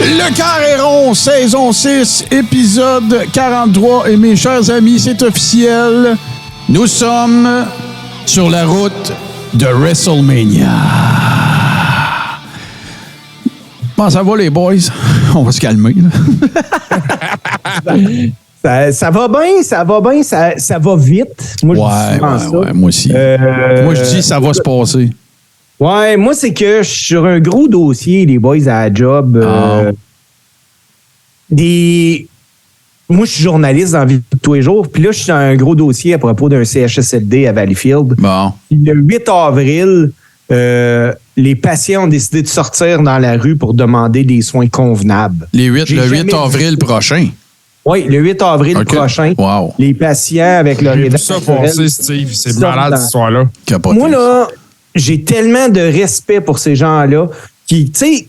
Le Carré-Rond, saison 6, épisode 43. Et mes chers amis, c'est officiel. Nous sommes sur la route de WrestleMania. Bon, ça va les boys? On va se calmer, là. Ça va bien, ça va vite. Moi, moi aussi. Moi, je dis ça va se passer. Ouais, moi, c'est que je suis sur un gros dossier, les boys à la job. Moi, je suis journaliste dans la vie de tous les jours. Puis là, je suis dans un gros dossier à propos d'un CHSLD à Valleyfield. Bon. Le 8 avril, les patients ont décidé de sortir dans la rue pour demander des soins convenables. Le 8 avril prochain? Oui, le 8 avril prochain. Wow. Les patients avec leur J'ai vu ça passer, Steve. C'est malade, cette histoire-là. Moi, là, j'ai tellement de respect pour ces gens-là qui, tu sais,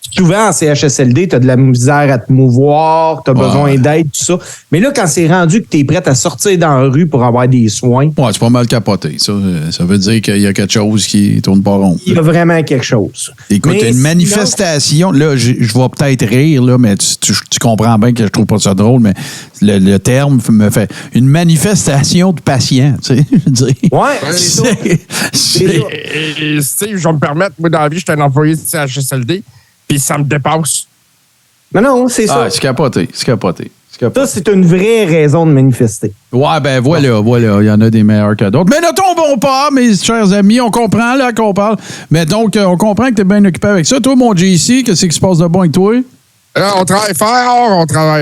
souvent en CHSLD, tu as de la misère à te mouvoir, tu as besoin d'aide, tout ça. Mais là, quand c'est rendu que tu es prêt à sortir dans la rue pour avoir des soins... Ouais, c'est pas mal capoté. Ça veut dire qu'il y a quelque chose qui tourne pas rond. Il y a vraiment quelque chose. Écoute, mais une manifestation, là, je vais peut-être rire, là, mais tu comprends bien que je trouve pas ça drôle, mais le terme me fait une manifestation de patients, tu sais, je veux dire. Ouais, c'est ça. Et Steve, je vais me permettre, moi, dans la vie, j'étais un employé de CHSLD, puis ça me dépasse. Non, c'est ça. Ah, c'est capoté. Ça, c'est une vraie raison de manifester. Ouais, ben voilà. Il y en a des meilleurs que d'autres. Mais ne tombons pas, mes chers amis. On comprend, là, qu'on parle. Mais donc, on comprend que tu es bien occupé avec ça. Toi, mon JC, qu'est-ce qui se passe de bon avec toi? On travaille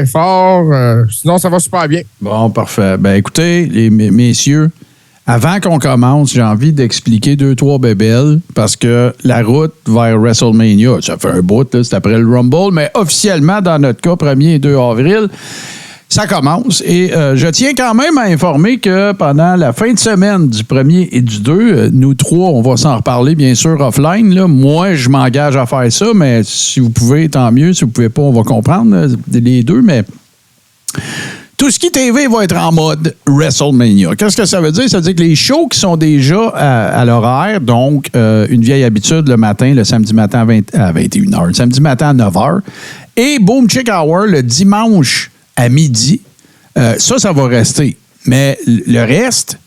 fort. Sinon, ça va super bien. Bon, parfait. Ben écoutez, les messieurs, avant qu'on commence, j'ai envie d'expliquer 2-3 bébelles parce que la route vers WrestleMania, ça fait un bout, là, c'est après le Rumble, mais officiellement, dans notre cas, 1er et 2 avril, ça commence. Et je tiens quand même à informer que pendant la fin de semaine du 1er et du 2, nous trois, on va s'en reparler, bien sûr, offline. Là. Moi, je m'engage à faire ça, mais si vous pouvez, tant mieux. Si vous ne pouvez pas, on va comprendre là, les deux, mais... Tout ce qui TV va être en mode WrestleMania. Qu'est-ce que ça veut dire? Ça veut dire que les shows qui sont déjà à l'horaire, donc une vieille habitude le matin, le samedi matin à 21h, le samedi matin à 9h, et Boom Chick Hour le dimanche à midi, ça va rester. Mais le reste...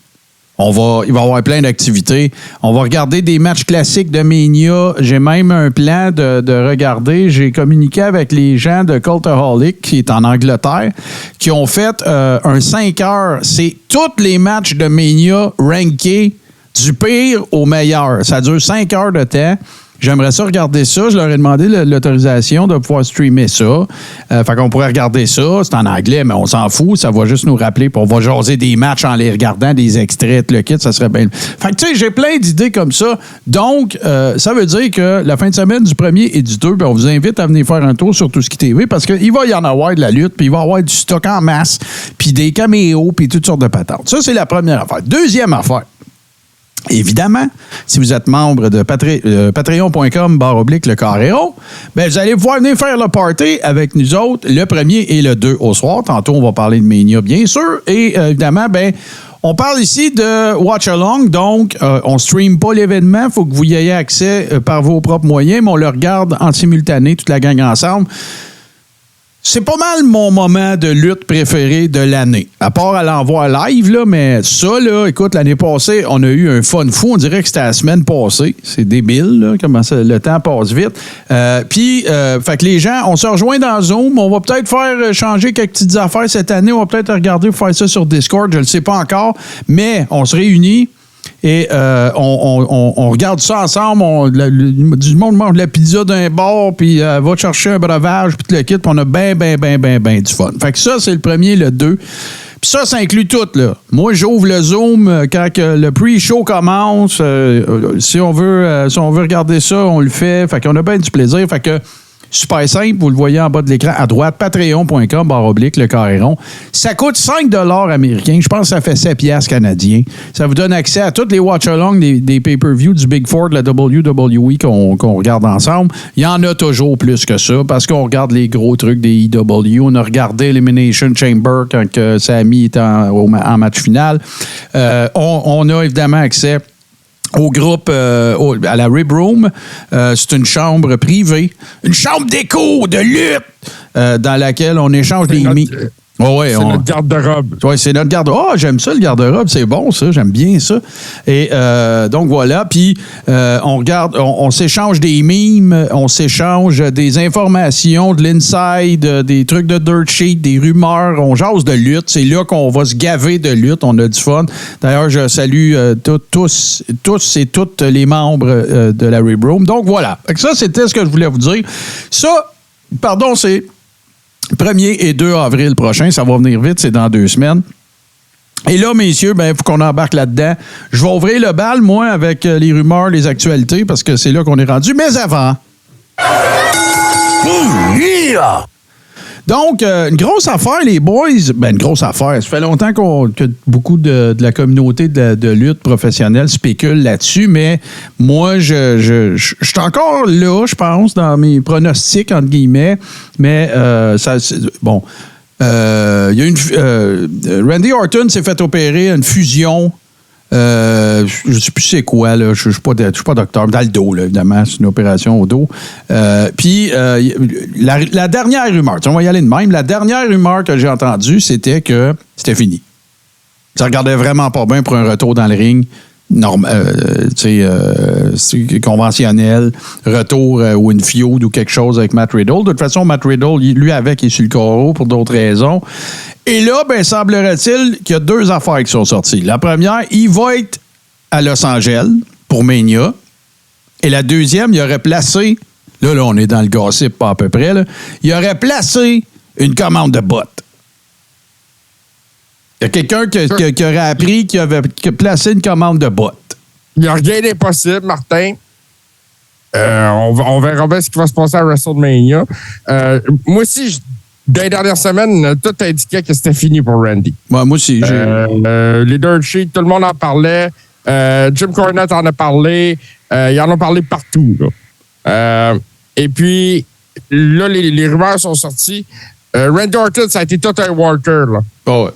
il va y avoir plein d'activités. On va regarder des matchs classiques de Mania. J'ai même un plan de regarder. J'ai communiqué avec les gens de Cultaholic, qui est en Angleterre, qui ont fait un 5 heures. C'est tous les matchs de Mania rankés du pire au meilleur. Ça dure 5 heures de temps. J'aimerais ça regarder ça. Je leur ai demandé l'autorisation de pouvoir streamer ça. Fait qu'on pourrait regarder ça. C'est en anglais, mais on s'en fout. Ça va juste nous rappeler. Puis on va jaser des matchs en les regardant, des extraits, le kit. Ça serait bien. Fait que, tu sais, j'ai plein d'idées comme ça. Donc, ça veut dire que la fin de semaine du 1er et du 2, ben, on vous invite à venir faire un tour sur Tout ce qui TV parce qu'il va y en avoir de la lutte, puis il va y avoir du stock en masse, puis des caméos, puis toutes sortes de patentes. Ça, c'est la première affaire. Deuxième affaire. Évidemment, si vous êtes membre de patreon.com/le Carré-Rond, ben vous allez pouvoir venir faire le party avec nous autres le 1er et le 2 au soir. Tantôt, on va parler de Mania, bien sûr. Et évidemment, ben on parle ici de Watch Along, donc on ne stream pas l'événement. Il faut que vous y ayez accès par vos propres moyens, mais on le regarde en simultané, toute la gang ensemble. C'est pas mal mon moment de lutte préféré de l'année. À part à l'envoi live, là, mais ça, là, écoute, l'année passée, on a eu un fun fou. On dirait que c'était la semaine passée. C'est débile, là, comment ça, le temps passe vite. Puis, fait que les gens, on se rejoint dans Zoom. On va peut-être faire changer quelques petites affaires cette année. On va peut-être regarder faire ça sur Discord. Je ne le sais pas encore. Mais on se réunit. Et on regarde ça ensemble. Du monde mange de la pizza d'un bord, puis va chercher un breuvage, puis le kit, puis on a ben du fun. Fait que ça, c'est le 1er, le 2. Puis ça inclut tout, là. Moi, j'ouvre le Zoom quand que le pre-show commence. Si on veut regarder ça, on le fait. Fait qu'on a bien du plaisir. Fait que super simple, vous le voyez en bas de l'écran à droite, patreon.com/le Carré-Rond. Ça coûte 5 $ américains. Je pense que ça fait 7 piastres canadiens. Ça vous donne accès à tous les watch-alongs des pay-per-view du Big Four de la WWE qu'on regarde ensemble. Il y en a toujours plus que ça parce qu'on regarde les gros trucs des EW. On a regardé Elimination Chamber quand Sami est en match final. On a évidemment accès au groupe, à la Rib Room. C'est une chambre privée, une chambre d'écho de lutte dans laquelle on échange des mimes. Oh ouais, c'est notre garde-robe. Oui, c'est notre garde-robe. Oh, j'aime ça, le garde-robe. C'est bon, ça. J'aime bien ça. Et donc, voilà. Puis, on regarde, on s'échange des memes, on s'échange des informations, de l'inside, des trucs de dirt sheet, des rumeurs. On jase de lutte. C'est là qu'on va se gaver de lutte. On a du fun. D'ailleurs, je salue tous et toutes les membres de la Rib Room. Donc, voilà. Ça, c'était ce que je voulais vous dire. Ça, pardon, c'est 1er et 2 avril prochain. Ça va venir vite, c'est dans 2 semaines. Et là, messieurs, il faut qu'on embarque là-dedans. Je vais ouvrir le bal, moi, avec les rumeurs, les actualités, parce que c'est là qu'on est rendu. Mais avant... Donc, une grosse affaire, les boys. Une grosse affaire. Ça fait longtemps que beaucoup de la communauté de lutte professionnelle spécule là-dessus, mais moi, je suis encore là, je pense, dans mes pronostics, entre guillemets. Mais, bon. Il y a Randy Orton s'est fait opérer une fusion. Je ne sais plus c'est quoi, là. Je ne suis pas docteur. Dans le dos, là, évidemment. C'est une opération au dos. Puis, la dernière rumeur, on va y aller de même. La dernière rumeur que j'ai entendue, c'était que c'était fini. Ça regardait vraiment pas bien pour un retour dans le ring. Conventionnel, retour ou une feud ou quelque chose avec Matt Riddle. De toute façon, Matt Riddle, lui avec, il est sur le carreau pour d'autres raisons. Et là, semblerait-il qu'il y a 2 affaires qui sont sorties. La première, il va être à Los Angeles pour Mania. Et la deuxième, il aurait placé, là on est dans le gossip pas à peu près, là, il aurait placé une commande de bottes. Il y a quelqu'un qui aurait appris qu'il avait placé une commande de bottes. Il n'y a rien d'impossible, Martin. On verra bien ce qui va se passer à WrestleMania. Moi aussi, dans les dernières semaines, tout indiquait que c'était fini pour Randy. Ouais, moi aussi. Les dirt sheets, tout le monde en parlait. Jim Cornette en a parlé. Ils en ont parlé partout. Là. Et puis, là, les rumeurs sont sorties. Randy Orton, ça a été tout un worker. Là. Oh,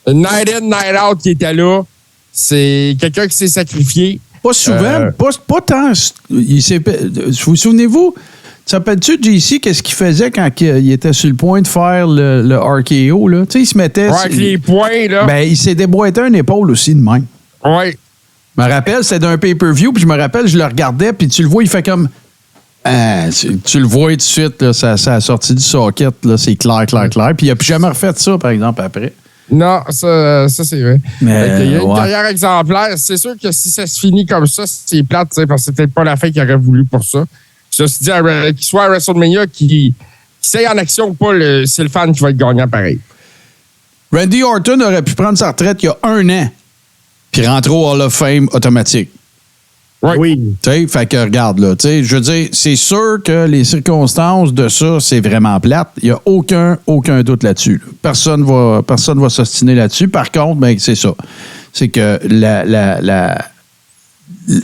Night in, night out qui était là. C'est quelqu'un qui s'est sacrifié. Pas souvent, pas tant. Vous souvenez-vous, te rappelles-tu, JC, qu'est-ce qu'il faisait quand il était sur le point de faire le RKO? Là? Tu sais, il se mettait... Ouais, avec les poings, là. Il s'est déboîté une épaule aussi de même. Ouais. Je me rappelle, c'était d'un pay-per-view, puis je me rappelle, je le regardais, puis tu le vois, il fait comme... tu le vois tout de suite, là, ça a sorti du socket, là, c'est clair. Puis il n'a plus jamais refait ça, par exemple, après. Non, ça c'est vrai. Mais, il y a une carrière exemplaire. C'est sûr que si ça se finit comme ça, c'est plate, parce que c'est peut-être pas la fin qu'il aurait voulu pour ça. Je me suis dit, qu'il soit à WrestleMania, qu'il s'aille en action ou pas, c'est le fan qui va être gagnant pareil. Randy Orton aurait pu prendre sa retraite il y a 1 an, puis rentrer au Hall of Fame automatique. Oui. Tu sais, fait que regarde, là, tu sais, je veux dire, c'est sûr que les circonstances de ça, c'est vraiment plate. Il n'y a aucun doute là-dessus. Là. Personne va s'ostiner là-dessus. Par contre, c'est ça. C'est que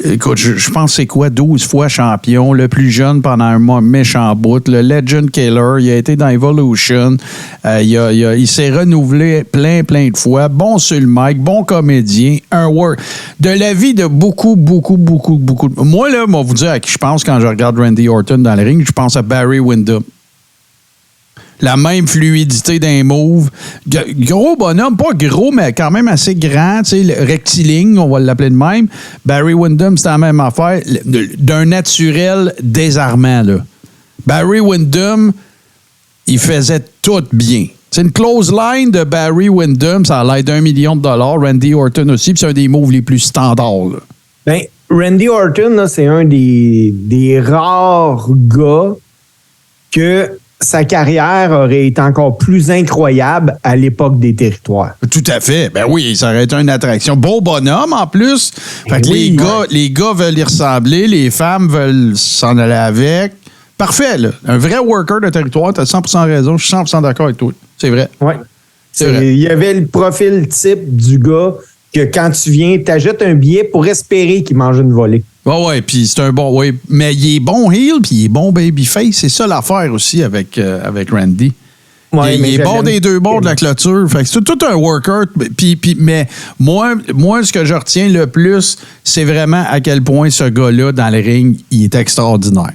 écoute, je pense que c'est quoi, 12 fois champion, le plus jeune pendant un méchant bout, le Legend Killer, il a été dans Evolution, il s'est renouvelé plein de fois, bon sur le mic, bon comédien, un work. De l'avis de beaucoup. Moi, là, moi, vous dire à qui je pense quand je regarde Randy Orton dans le ring, je pense à Barry Windham. La même fluidité d'un move. Gros bonhomme, pas gros, mais quand même assez grand, tu sais, rectiligne, on va l'appeler de même. Barry Windham, c'était la même affaire, d'un naturel désarmant, là. Barry Windham, il faisait tout bien. C'est une close line de Barry Windham, ça a l'air d'1 million de dollars. Randy Orton aussi, puis c'est un des moves les plus standards, là. Randy Orton, là, c'est un des rares gars que sa carrière aurait été encore plus incroyable à l'époque des territoires. Tout à fait. Ben oui, ça aurait été une attraction. Beau bonhomme, en plus. Fait que les gars veulent y ressembler, les femmes veulent s'en aller avec. Parfait, là. Un vrai worker de territoire, tu as 100% raison, je suis 100% d'accord avec toi. C'est vrai. Oui. C'est vrai. Il y avait le profil type du gars que quand tu viens, t'achètes un billet pour espérer qu'il mange une volée. Ouais, puis c'est un bon... Ouais, mais il est bon heel, puis il est bon babyface. C'est ça l'affaire aussi avec Randy. Ouais, il est bon des deux bords de la clôture. Fait que c'est tout un worker. Mais moi, ce que je retiens le plus, c'est vraiment à quel point ce gars-là, dans le ring, il est extraordinaire.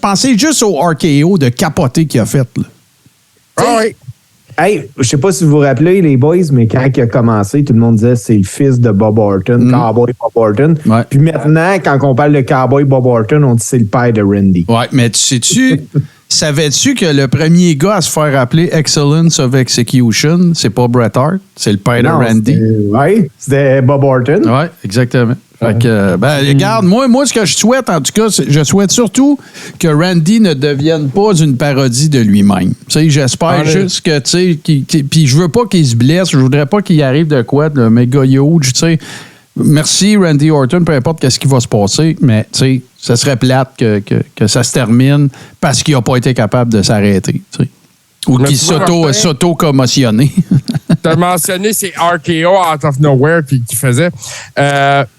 Pensez juste au RKO de capoter qu'il a fait. Là. Ah oui. Hey, je sais pas si vous vous rappelez, les boys, mais quand il a commencé, tout le monde disait c'est le fils de Bob Orton, Cowboy Bob Orton. Ouais. Puis maintenant, quand on parle de Cowboy Bob Orton, on dit c'est le père de Randy. Ouais, mais savais-tu que le premier gars à se faire appeler Excellence of Execution, c'est pas Bret Hart, c'est le père de Randy? Oui, c'était Bob Orton. Oui, exactement. Fait que, regarde, moi, ce que je souhaite, en tout cas, je souhaite surtout que Randy ne devienne pas une parodie de lui-même. Tu sais, j'espère juste que, tu sais, puis je veux pas qu'il se blesse, je voudrais pas qu'il arrive de quoi, de méga huge, tu sais. Merci, Randy Orton, peu importe qu'est-ce qui va se passer, mais, tu sais, ça serait plate que ça se termine parce qu'il n'a pas été capable de s'arrêter, tu sais. Ou qu'il s'auto-commotionné. Tu as mentionné, c'est RKO Out of Nowhere qui faisait.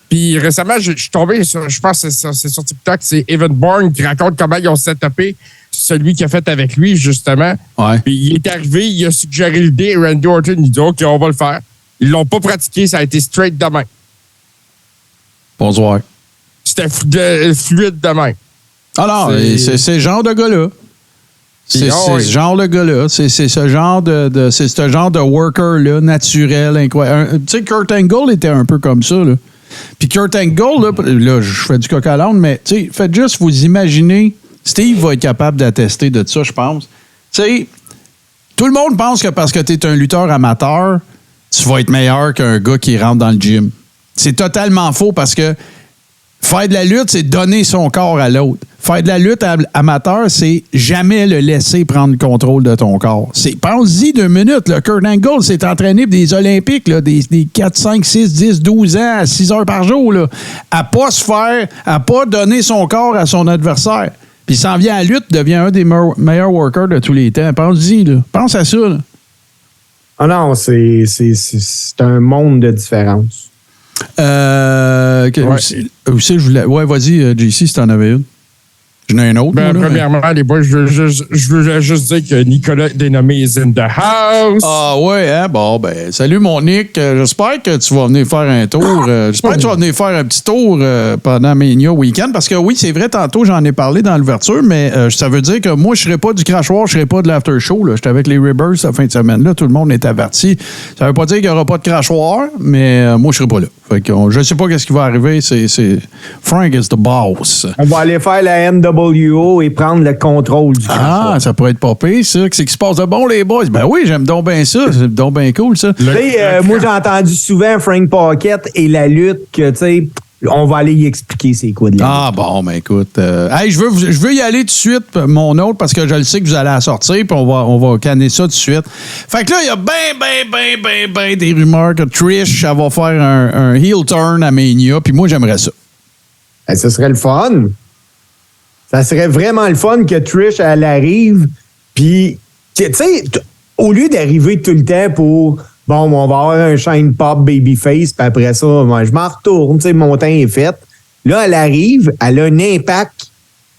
Puis récemment, je suis tombé sur, je pense que c'est sur TikTok, c'est Evan Bourne qui raconte comment ils ont setupé celui qui a fait avec lui, justement. Ouais. Puis il est arrivé, il a suggéré l'idée, Randy Orton, il dit OK, on va le faire. Ils l'ont pas pratiqué, ça a été straight de main. Bonsoir. C'était fluide de main. Alors, c'est ce genre de gars-là. C'est ce genre de gars-là. C'est ce genre de worker-là, naturel, incroyable. Tu sais, Kurt Angle était un peu comme ça, là. Puis Kurt Angle, là, je fais du coq à l'âne, mais tu sais, faites juste vous imaginer, Steve va être capable d'attester de ça, je pense. Tu sais, tout le monde pense que parce que tu es un lutteur amateur, tu vas être meilleur qu'un gars qui rentre dans le gym. C'est totalement faux parce que faire de la lutte, c'est donner son corps à l'autre. Faire de la lutte amateur, c'est jamais le laisser prendre le contrôle de ton corps. Pense-y 2 minutes. Là. Kurt Angle s'est entraîné pour des Olympiques, là, des 4, 5, 6, 10, 12 ans à 6 heures par jour. Là, à pas donner son corps à son adversaire. Puis il s'en vient à la lutte, devient un des meilleurs workers de tous les temps. Pense-y. Là. Pense à ça. Là. Ah non, c'est un monde de différence. Aussi, je voulais. Ouais, vas-y, JC, si t'en avais une. J'en ai un autre. Premièrement, les boys, je veux juste dire que Nicolas dénommé is in the house. Ah ouais, hein? Bon, ben, salut mon Nick. J'espère que tu vas venir faire un tour. J'espère que tu vas venir faire un petit tour pendant Mania Weekend. Parce que oui, c'est vrai, tantôt, j'en ai parlé dans l'ouverture, mais ça veut dire que moi, je serai pas du crachoir, je serai pas de l'after show. J'étais avec les Ribbers la fin de semaine. Là, tout le monde est averti. Ça veut pas dire qu'il y aura pas de crachoir, mais moi, je serai pas là. Fait que je sais pas qu'est-ce qui va arriver. C'est Frank is the boss. On va aller faire la NWO et prendre le contrôle du crachoir. Ah, ça pourrait être pas pire, ça. Qu'est-ce qui se passe de bon, les boys? Ben oui, j'aime donc bien ça. C'est donc bien cool, ça. Moi, j'ai entendu souvent Frank Pocket et la lutte que, tu sais, on va aller y expliquer c'est quoi de la lutte. Ah, bon, ben écoute. Hey, je veux y aller tout de suite, mon autre, parce que je le sais que vous allez la sortir, puis on va canner ça tout de suite. Fait que là, il y a ben des rumeurs que Trish, elle va faire un heel turn à Mania, puis moi, j'aimerais ça. Ben, ce serait le fun. Ça serait vraiment le fun que Trish, elle arrive, puis, tu sais, au lieu d'arriver tout le temps pour, bon, on va avoir un shine pop babyface, puis après ça, je m'en retourne, tu sais, mon temps est fait. Là, elle arrive, elle a un impact,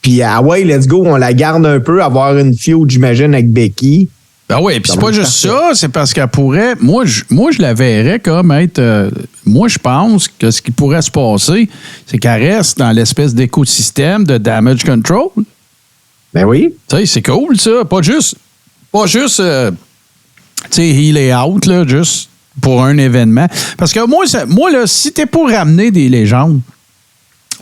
puis ah ouais, let's go, on la garde un peu, avoir une feud, j'imagine, avec Becky. Ben oui, puis c'est pas juste ça, c'est parce qu'elle pourrait. Moi, je la verrais comme être. Moi, je pense que ce qui pourrait se passer, c'est qu'elle reste dans l'espèce d'écosystème de Damage Control. Ben oui. Tu sais, c'est cool, ça. Pas juste tu sais, heal et out, là, juste pour un événement. Parce que moi là, si t'es pour ramener des légendes,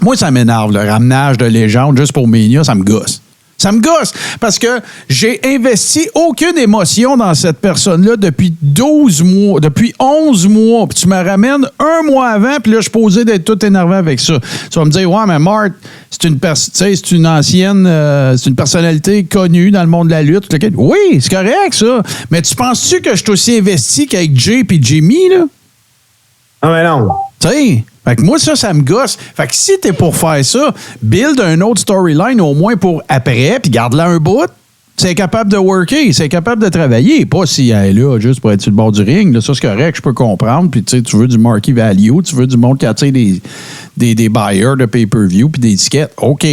moi, ça m'énerve, le ramenage de légendes juste pour Mania, ça me gosse. Ça me gosse parce que j'ai investi aucune émotion dans cette personne-là depuis 12 mois, depuis 11 mois. Puis tu me ramènes un mois avant, puis là, je suis posé d'être tout énervé avec ça. Tu vas me dire, ouais, mais Marthe, c'est une ancienne, c'est une personnalité connue dans le monde de la lutte. Oui, c'est correct, ça. Mais tu penses-tu que je suis aussi investi qu'avec Jay et Jimmy, là? Ah, mais non. Tu sais, fait que moi, ça me gosse. Fait que si t'es pour faire ça, build un autre storyline au moins pour après, puis garde-la un bout. C'est capable de worker, c'est capable de travailler. Pas si elle est là juste pour être sur le bord du ring. Là, ça, c'est correct, je peux comprendre. Puis tu sais, tu veux du marquee value, tu veux du monde qui attire des buyers de pay-per-view puis des tickets. OK.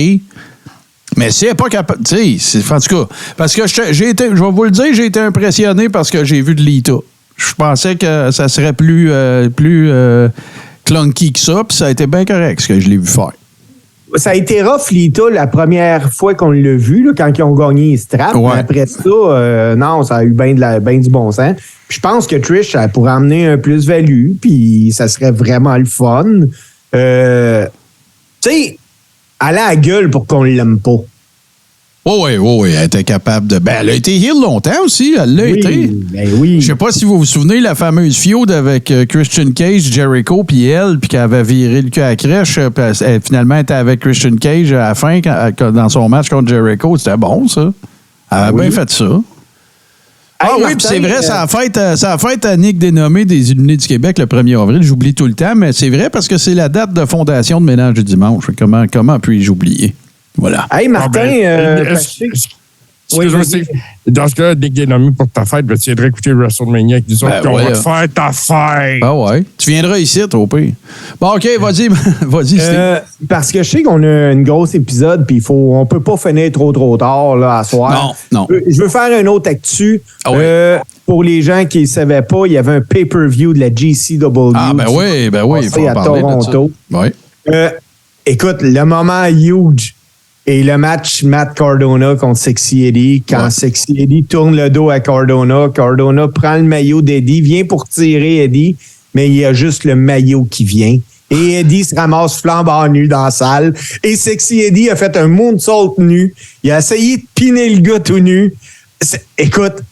Mais si elle n'est pas capable. Tu sais, en tout cas, parce que je vais vous le dire, j'ai été impressionné parce que j'ai vu de Lita. Je pensais que ça serait plus clunky que ça, puis ça a été bien correct ce que je l'ai vu faire. Ça a été rough, Lita, la première fois qu'on l'a vu, là, quand ils ont gagné les straps. Ouais. Mais après ça, non, ça a eu bien du bon sens. Puis je pense que Trish, ça pourrait amener un plus-value, puis ça serait vraiment le fun. Tu sais, elle a la gueule pour qu'on l'aime pas. Oui, elle était capable de... Ben, elle a été heel longtemps aussi, elle l'a été. Ben oui. Je sais pas si vous vous souvenez la fameuse feud avec Christian Cage, Jericho, puis elle, puis qu'elle avait viré le cul à la crèche. Elle, finalement, était avec Christian Cage à la fin, dans son match contre Jericho. C'était bon, ça. Elle a bien fait ça. Hey, oui, Martin, puis c'est vrai, ça a fait à Nick Dénommé des Illuminés du Québec le 1er avril. J'oublie tout le temps, mais c'est vrai parce que c'est la date de fondation de Ménage du Dimanche. Comment puis-je oublier? Voilà. Hey, Martin, excuse-moi, Steve. Dans ce cas-là, Nick Dénommé pour ta fête, tu viendrais écouter WrestleMania avec nous autres, on va te faire ta fête. Ah ouais. Tu viendras ici, au pire. Bon, OK, vas-y, Steve. Parce que je sais qu'on a une grosse épisode, puis on peut pas finir trop tard là, à soir. Non. Je veux faire un autre actu. Ah ouais. Pour les gens qui ne savaient pas, il y avait un pay-per-view de la GCW. Ah, ben oui, il faut en à parler Toronto. De ça. Oui. Écoute, le moment huge et le match Matt Cardona contre Sexy Eddie. Quand Sexy Eddie tourne le dos à Cardona, Cardona prend le maillot d'Eddie, vient pour tirer Eddie, mais il y a juste le maillot qui vient. Et Eddie se ramasse flambant nu dans la salle. Et Sexy Eddie a fait un moonsault nu. Il a essayé de piner le gars tout nu. Écoute,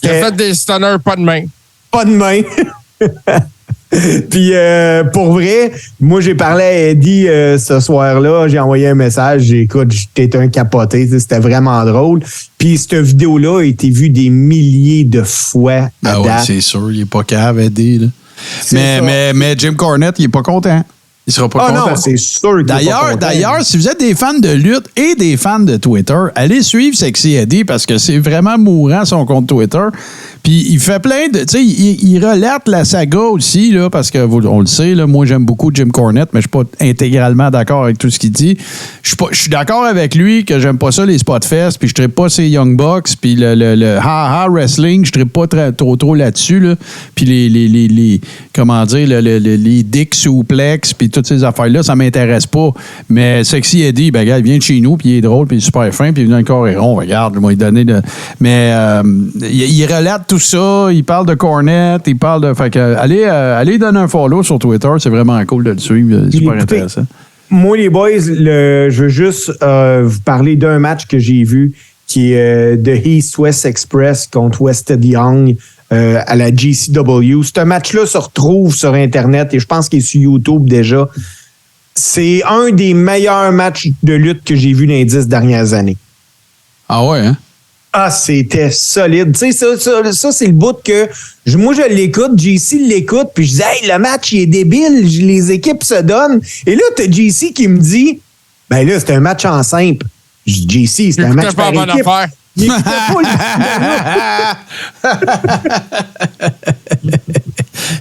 il a fait des stunners, pas de main. Pas de main. Puis, pour vrai, moi, j'ai parlé à Eddie ce soir-là. J'ai envoyé un message. Écoute, t'es un capoté. C'était vraiment drôle. Puis, cette vidéo-là a été vue des milliers de fois à date. Oui, c'est sûr. Il n'est pas cave, Eddie. Là. Mais Jim Cornette, il n'est pas content. Il sera pas content. Non, c'est sûr. D'ailleurs, si vous êtes des fans de lutte et des fans de Twitter, allez suivre Sexy Eddie parce que c'est vraiment mourant son compte Twitter. Puis il fait plein de... Tu sais, il relate la saga aussi, là, parce que on le sait, là, moi j'aime beaucoup Jim Cornette, mais je suis pas intégralement d'accord avec tout ce qu'il dit. Je suis d'accord avec lui que j'aime pas ça les Spotfest, puis je trippe pas ces Young Bucks, puis le ha-ha wrestling, je trippe pas trop là-dessus, là. Puis les comment dire, les dick suplex, puis toutes ces affaires-là, ça m'intéresse pas. Mais Sexy Eddie, ben, regarde, il vient de chez nous, puis il est drôle, puis il est super fin, puis il vient d'un corps et rond, regarde, il m'a donné de... Mais il relate tout ça, il parle de Cornette, il parle de... Fait que, allez donner un follow sur Twitter, c'est vraiment cool de le suivre, c'est super intéressant. Moi, les boys, je veux juste vous parler d'un match que j'ai vu qui est The East-West Express contre Wested Young à la GCW. Ce match-là se retrouve sur Internet et je pense qu'il est sur YouTube déjà. C'est un des meilleurs matchs de lutte que j'ai vu dans les 10 dernières années. Ah ouais, hein? Ah, c'était solide. Tu sais, ça c'est le bout que... Moi, je l'écoute, JC l'écoute, puis je dis, hey, le match, il est débile, les équipes se donnent. Et là, t'as JC qui me dit, ben là, c'est un match en simple. Je dis, JC, c'est un match par équipe. Il écoutait pas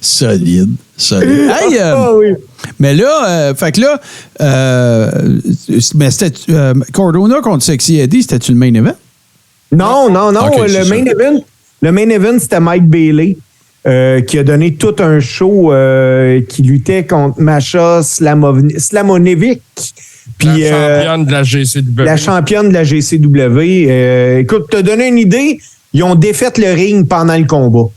Solide. Hey, oui. Mais là, fait que là, mais c'était Cardona contre Sexy Eddie, c'était-tu le main event? Non. Okay, le main event, c'était Mike Bailey qui a donné tout un show qui luttait contre Masha Slamonevic. Puis, la championne de la GCW. La championne de la GCW. Écoute, te donner une idée, ils ont défait le ring pendant le combat.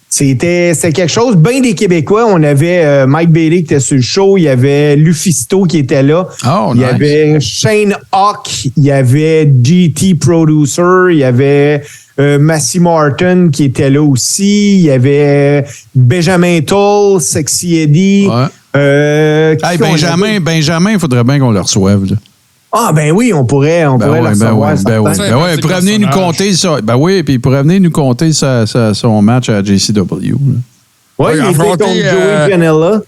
C'était quelque chose. Bien des Québécois. On avait Mike Bailey qui était sur le show. Il y avait Lufisto qui était là. Oh, il y avait Shane Hawk. Il y avait GT Producer. Il y avait Massey Martin qui était là aussi. Il y avait Benjamin Toll, Sexy Eddie. Ouais. Hey, Benjamin, il faudrait bien qu'on le reçoive. Là. Ah, ben oui, on pourrait le recevoir. Il pourrait venir nous compter ça. Ben oui, puis il pourrait venir nous compter son match à JCW. Oui, il était contre Joey Janela.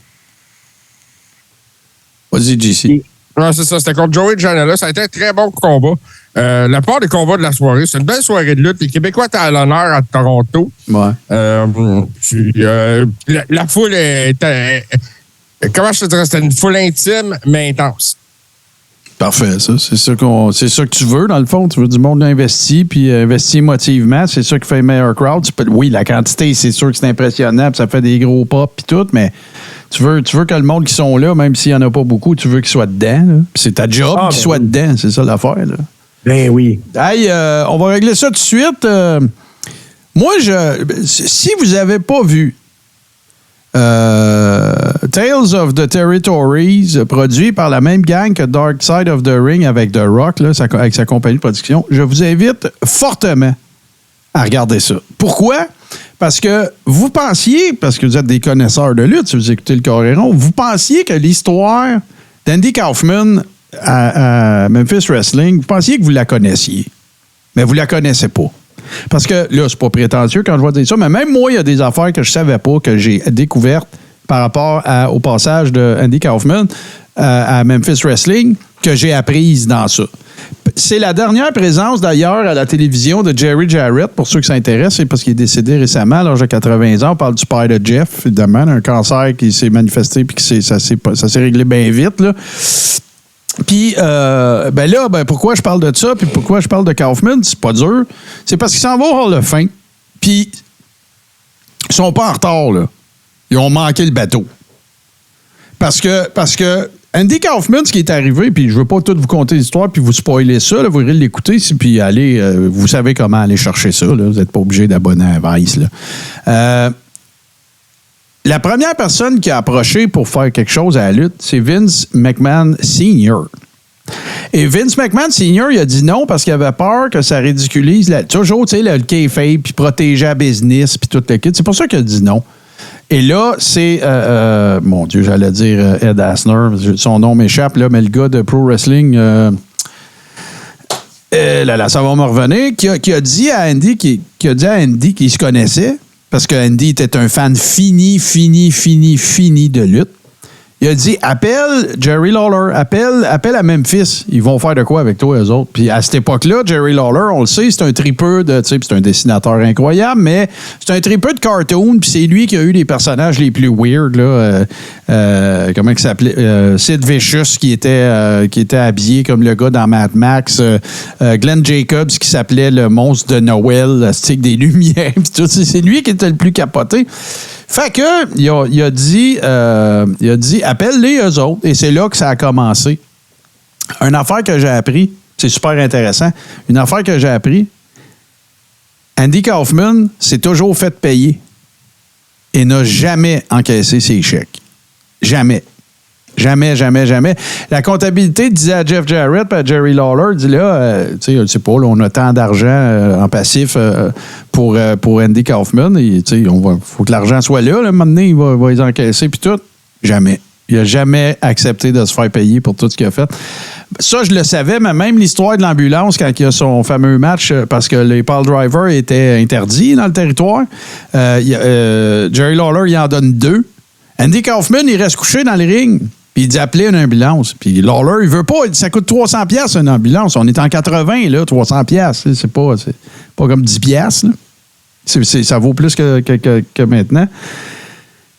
Vas-y, JC. Ouais, c'est ça, c'était contre Joey Janela. Ça a été un très bon combat. La part des combats de la soirée, c'est une belle soirée de lutte. Les Québécois étaient à l'honneur à Toronto. Ouais. La foule était... Comment je te dirais? C'était une foule intime, mais intense. Parfait, ça. C'est ça que tu veux, dans le fond. Tu veux du monde investi, puis investi émotivement. C'est ça qui fait le meilleur crowd. Oui, la quantité, c'est sûr que c'est impressionnant, puis ça fait des gros pops, puis tout, mais tu veux que le monde qui sont là, même s'il n'y en a pas beaucoup, tu veux qu'ils soient dedans. Là. Puis c'est ta job qu'ils soient dedans. C'est ça l'affaire. Là. Ben oui. Hey, on va régler ça tout de suite. Moi, si vous n'avez pas vu Tales of the Territories, produit par la même gang que Dark Side of the Ring avec The Rock, là, avec sa compagnie de production, je vous invite fortement à regarder ça. Pourquoi? Parce que vous pensiez, parce que vous êtes des connaisseurs de lutte, si vous écoutez le Coréron, vous pensiez que l'histoire d'Andy Kaufman à Memphis Wrestling, vous pensiez que vous la connaissiez. Mais vous la connaissez pas. Parce que, là, c'est pas prétentieux quand je vais dire ça, mais même moi, il y a des affaires que je savais pas, que j'ai découvertes par rapport au passage de Andy Kaufman à Memphis Wrestling, que j'ai apprises dans ça. C'est la dernière présence, d'ailleurs, à la télévision de Jerry Jarrett, pour ceux qui s'intéressent, c'est parce qu'il est décédé récemment, à l'âge de 80 ans. On parle du père de Jeff, évidemment, un cancer qui s'est manifesté puis ça s'est réglé bien vite, là. Puis, pourquoi je parle de ça, puis pourquoi je parle de Kaufman, c'est pas dur. C'est parce qu'ils s'en vont au Hall of Fame, puis ils sont pas en retard, là. Ils ont manqué le bateau. Parce que Andy Kaufman, ce qui est arrivé, puis je veux pas tout vous conter l'histoire, puis vous spoiler ça, là, vous irez l'écouter, puis allez, vous savez comment aller chercher ça, là. Vous n'êtes pas obligé d'abonner à Vice, là. La première personne qui a approché pour faire quelque chose à la lutte, c'est Vince McMahon Sr. Et Vince McMahon Sr., il a dit non parce qu'il avait peur que ça ridiculise toujours, tu sais, le kayfabe, puis protéger la business, puis tout le kit. C'est pour ça qu'il a dit non. Et là, c'est, mon Dieu, j'allais dire Ed Asner, son nom m'échappe, là, mais le gars de Pro Wrestling, ça va me revenir, qui a dit à Andy qu'il se connaissait, parce que Andy était un fan fini de lutte. Il a dit, appelle Jerry Lawler, appelle à Memphis. Ils vont faire de quoi avec toi, eux autres? Puis à cette époque-là, Jerry Lawler, on le sait, c'est un tripeux de, tu sais, c'est un dessinateur incroyable, mais c'est un tripeux de cartoon, puis c'est lui qui a eu les personnages les plus weird, là. Comment il s'appelait? Sid Vicious, qui était habillé comme le gars dans Mad Max. Glenn Jacobs, qui s'appelait le monstre de Noël, le stick des lumières, puis tout. C'est lui qui était le plus capoté. Fait que, il a dit, appelle-les eux autres. Et c'est là que ça a commencé. Une affaire que j'ai appris, c'est super intéressant. Une affaire que j'ai appris, Andy Kaufman s'est toujours fait payer et n'a jamais encaissé ses chèques. Jamais. Jamais. La comptabilité disait à Jeff Jarrett et à Jerry Lawler, dit là, tu sais, je sais pas, là, on a tant d'argent en passif pour Andy Kaufman. Et, tu sais, faut que l'argent soit là. À un moment donné, il va les encaisser puis tout. Jamais. Il n'a jamais accepté de se faire payer pour tout ce qu'il a fait. Ça, je le savais, mais même l'histoire de l'ambulance, quand il y a son fameux match, parce que les pile drivers étaient interdits dans le territoire, Jerry Lawler, il en donne 2. Andy Kaufman, il reste couché dans le ring. Puis il dit appeler une ambulance. Puis Lawler, il veut pas. Il dit, ça coûte 300$ une ambulance. On est en 80, là, 300$. C'est pas comme 10$. Là. Ça vaut plus que maintenant.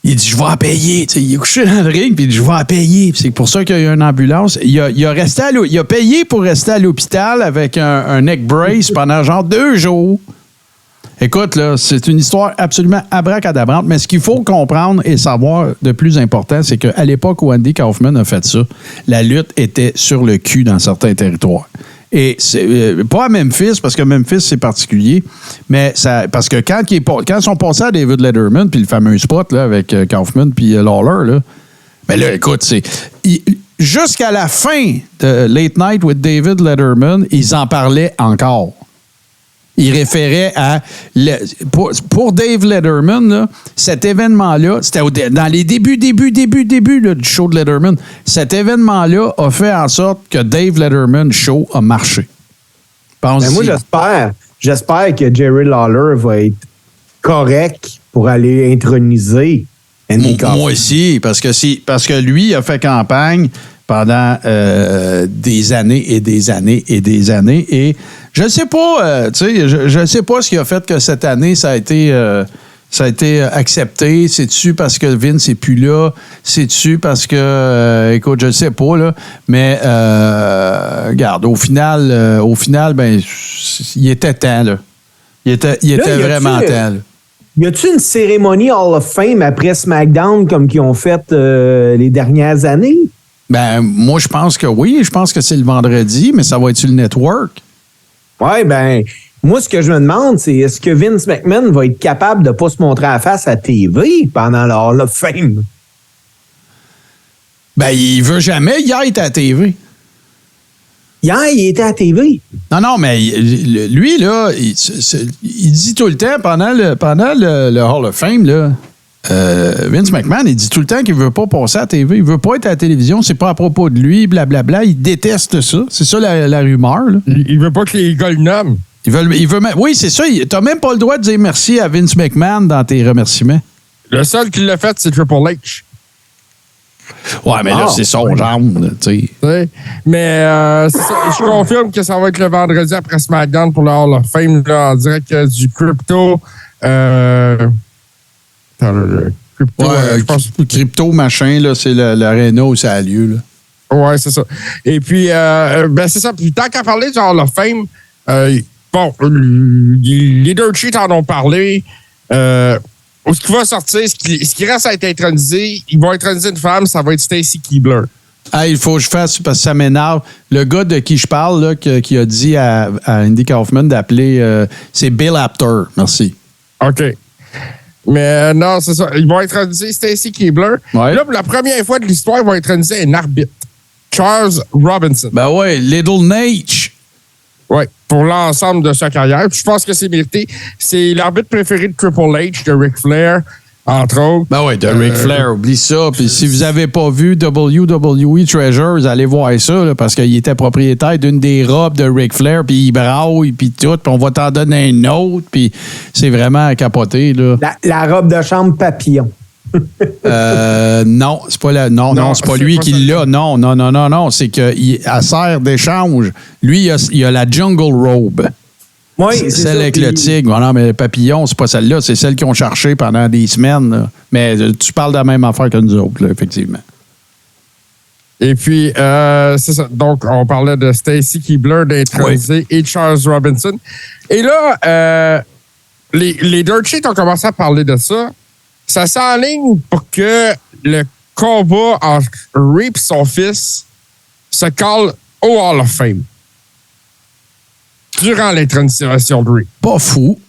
Il dit, je vais en payer. T'sais, il est couché dans le ring, puis il dit, je vais en payer. Puis c'est pour ça qu'il y a eu une ambulance. Il a payé pour rester à l'hôpital avec un neck brace pendant genre 2 jours. Écoute, là, c'est une histoire absolument abracadabrante, mais ce qu'il faut comprendre et savoir de plus important, c'est qu'à l'époque où Andy Kaufman a fait ça, la lutte était sur le cul dans certains territoires. Et c'est pas à Memphis, parce que Memphis, c'est particulier, mais parce que quand ils sont passés à David Letterman, puis le fameux spot là, avec Kaufman puis Lawler, là, ben là, écoute, jusqu'à la fin de Late Night with David Letterman, ils en parlaient encore. Il référait à... Pour Dave Letterman, là, cet événement-là, c'était dans les débuts là, du show de Letterman, cet événement-là a fait en sorte que Dave Letterman Show a marché. Moi, j'espère que Jerry Lawler va être correct pour aller introniser Andy Kaufman. Moi aussi, parce que lui, il a fait campagne pendant des années et des années et des années. Et je ne sais pas, je sais pas ce qui a fait que cette année, ça a été Ça a été accepté. C'est-tu parce que Vince n'est plus là? C'est-tu parce que, écoute, je ne sais pas, là. Mais, regarde, au final, ben, il était temps, là. Il était vraiment temps, là. Y a-tu une cérémonie Hall of Fame après SmackDown comme qu'ils ont fait les dernières années? Ben, moi, je pense que oui. Je pense que c'est le vendredi, mais ça va être sur le network. Ouais, ben, moi, ce que je me demande, c'est est-ce que Vince McMahon va être capable de ne pas se montrer à la face à TV pendant le Hall of Fame? Ben, il veut jamais y être à la TV. Hier, il était à la TV. Non, mais lui, là, il dit tout le temps, pendant le Hall of Fame, là, Vince McMahon, il dit tout le temps qu'il veut pas passer à la TV. Il veut pas être à la télévision. C'est pas à propos de lui, blablabla. Il déteste ça. C'est ça la rumeur, là. Il veut pas que les gars le nomment. Oui, c'est ça. T'as même pas le droit de dire merci à Vince McMahon dans tes remerciements. Le seul qui l'a fait, c'est Triple H. Ouais, mais là, c'est son genre, tu sais. Mais c'est ça, je confirme que ça va être le vendredi après SmackDown pour le Hall of Fame, là, en direct du Crypto. Crypto, je pense. Crypto, machin, là, c'est l'aréna où ça a lieu, là. Ouais, c'est ça. Et puis, ben, c'est ça. Puis, tant qu'à parler du Hall of Fame, bon, les Dirt Sheets en ont parlé. Ce qui va sortir, ce qui reste à être intronisé, ils vont introniser une femme, ça va être Stacy Keibler. Ah, il faut que je fasse, parce que ça m'énerve. Le gars de qui je parle, là, qui a dit à Andy Kaufman d'appeler, c'est Bill Apter. Merci. OK. Mais non, c'est ça. Ils vont introniser Stacy Keibler. Ouais. Là, pour la première fois de l'histoire, ils vont introniser un arbitre. Charles Robinson. Ben ouais, Little Nate. Oui, pour l'ensemble de sa carrière. Puis je pense que c'est mérité. C'est l'arbitre préféré de Triple H, de Ric Flair, entre autres. Ben oui, de Ric Flair, oublie ça. Puis si vous n'avez pas vu WWE Treasures, allez voir ça, là, parce qu'il était propriétaire d'une des robes de Ric Flair, puis il braille, puis tout, puis on va t'en donner une autre, puis c'est vraiment capoté, là. La robe de chambre papillon. Non, c'est pas c'est pas lui qui l'a. Non. C'est qu'elle sert d'échange. Lui, il a la Jungle Robe. Oui, c'est c'est celle ça, avec puis... le tigre. Non, mais le papillon, c'est pas celle-là. C'est celle qu'ils ont cherché pendant des semaines. Là. Mais tu parles de la même affaire que nous autres, là, effectivement. Et puis, c'est ça. Donc, on parlait de Stacy Keibler d'intronisé et Charles Robinson. Et là, les Dirt Sheets ont commencé à parler de ça. Ça s'enligne pour que le combat entre Ray et son fils se cale au Hall of Fame durant l'intronisation de Ray. Pas fou.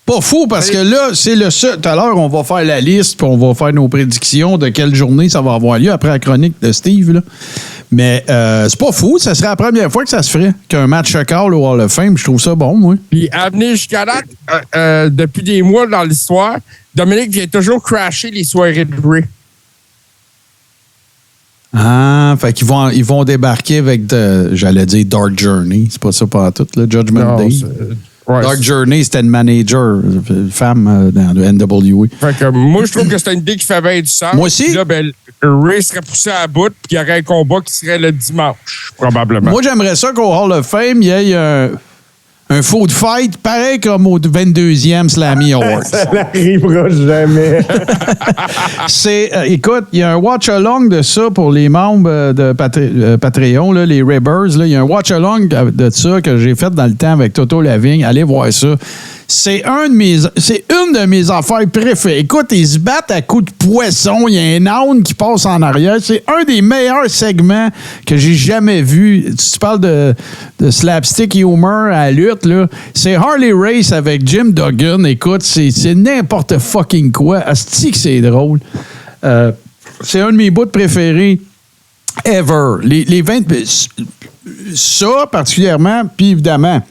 Pas fou, parce que là, c'est le seul. Tout à l'heure, on va faire la liste, puis on va faire nos prédictions de quelle journée ça va avoir lieu après la chronique de Steve, là. Mais c'est pas fou. Ça serait la première fois que ça se ferait, qu'un match se cale au Hall of Fame. Je trouve ça bon, moi. Puis, à venir jusqu'à date, depuis des mois dans l'histoire, Dominique vient toujours crasher les soirées de Ray. Ah, fait qu'ils vont débarquer avec, j'allais dire Dark Journey. C'est pas ça pas tout, là, Judgment Day. Ouais, Dark Journey, c'était une manager, une femme dans le NWA. Fait que moi, je trouve que c'est une idée qui fait bien du sens. Moi aussi. Là, ben, Ray serait poussé à bout, puis il y aurait un combat qui serait le dimanche, probablement. Moi, j'aimerais ça qu'au Hall of Fame, il y ait un food fight, pareil comme au 22e Slammy Awards. Ça n'arrivera jamais. Écoute, il y a un watch-along de ça pour les membres de Patreon, là, les Ribbers. Il y a un watch-along de ça que j'ai fait dans le temps avec Toto Lavigne. Allez voir ça. C'est une de mes affaires préférées. Écoute, ils se battent à coups de poisson. Il y a un âne qui passe en arrière. C'est un des meilleurs segments que j'ai jamais vu. Tu parles de slapstick humor à la lutte, là. C'est Harley Race avec Jim Duggan. Écoute, c'est n'importe fucking quoi. Asti que c'est drôle. C'est un de mes bouts préférés ever. Les 20... Ça, particulièrement, puis évidemment...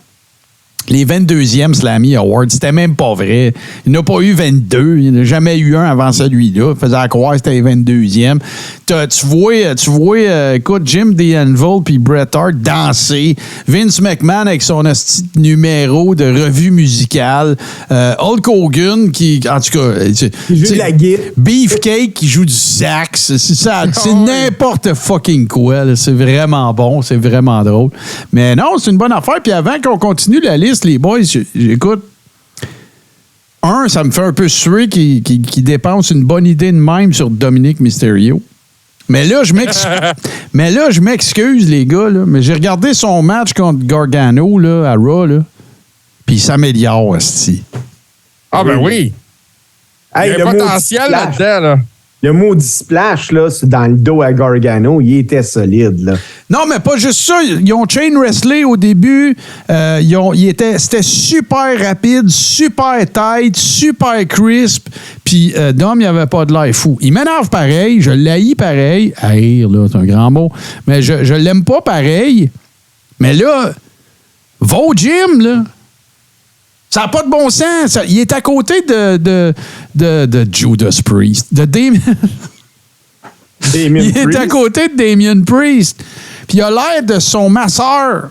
Les 22e Slammy Awards, c'était même pas vrai. Il n'a pas eu 22. Il n'a jamais eu un avant celui-là. Il faisait croire que c'était les 22e. Tu vois, écoute, Jim D'Anvil puis Bret Hart danser. Vince McMahon avec son asti numéro de revue musicale. Hulk Hogan qui, en tout cas... Il joue de la guitare. Beefcake qui joue du sax. C'est n'importe fucking quoi. Là. C'est vraiment bon. C'est vraiment drôle. Mais non, c'est une bonne affaire. Puis avant qu'on continue la liste, les boys, j'écoute, ça me fait un peu suer qu'il dépense une bonne idée de même sur Dominic Mysterio. Mais là, je m'excuse, les gars, là, mais j'ai regardé son match contre Gargano là, à Raw, là, puis il s'améliore, asti. Ah, ben oui. Hey, il y a un potentiel là-dedans, là. Le maudit splash, là, c'est dans le dos à Gargano, il était solide, là. Non, mais pas juste ça. Ils ont chain wrestlé au début. C'était super rapide, super tight, super crisp. Puis Dom, il n'y avait pas de l'air fou. Il m'énerve pareil. Je l'haïs pareil. Haïr, là, c'est un grand mot. Mais je l'aime pas pareil. Mais là, va au gym, là. Ça n'a pas de bon sens. Il est à côté de Judas Priest. De Damien. Il est à côté de Damien Priest. Puis il a l'air de son masseur.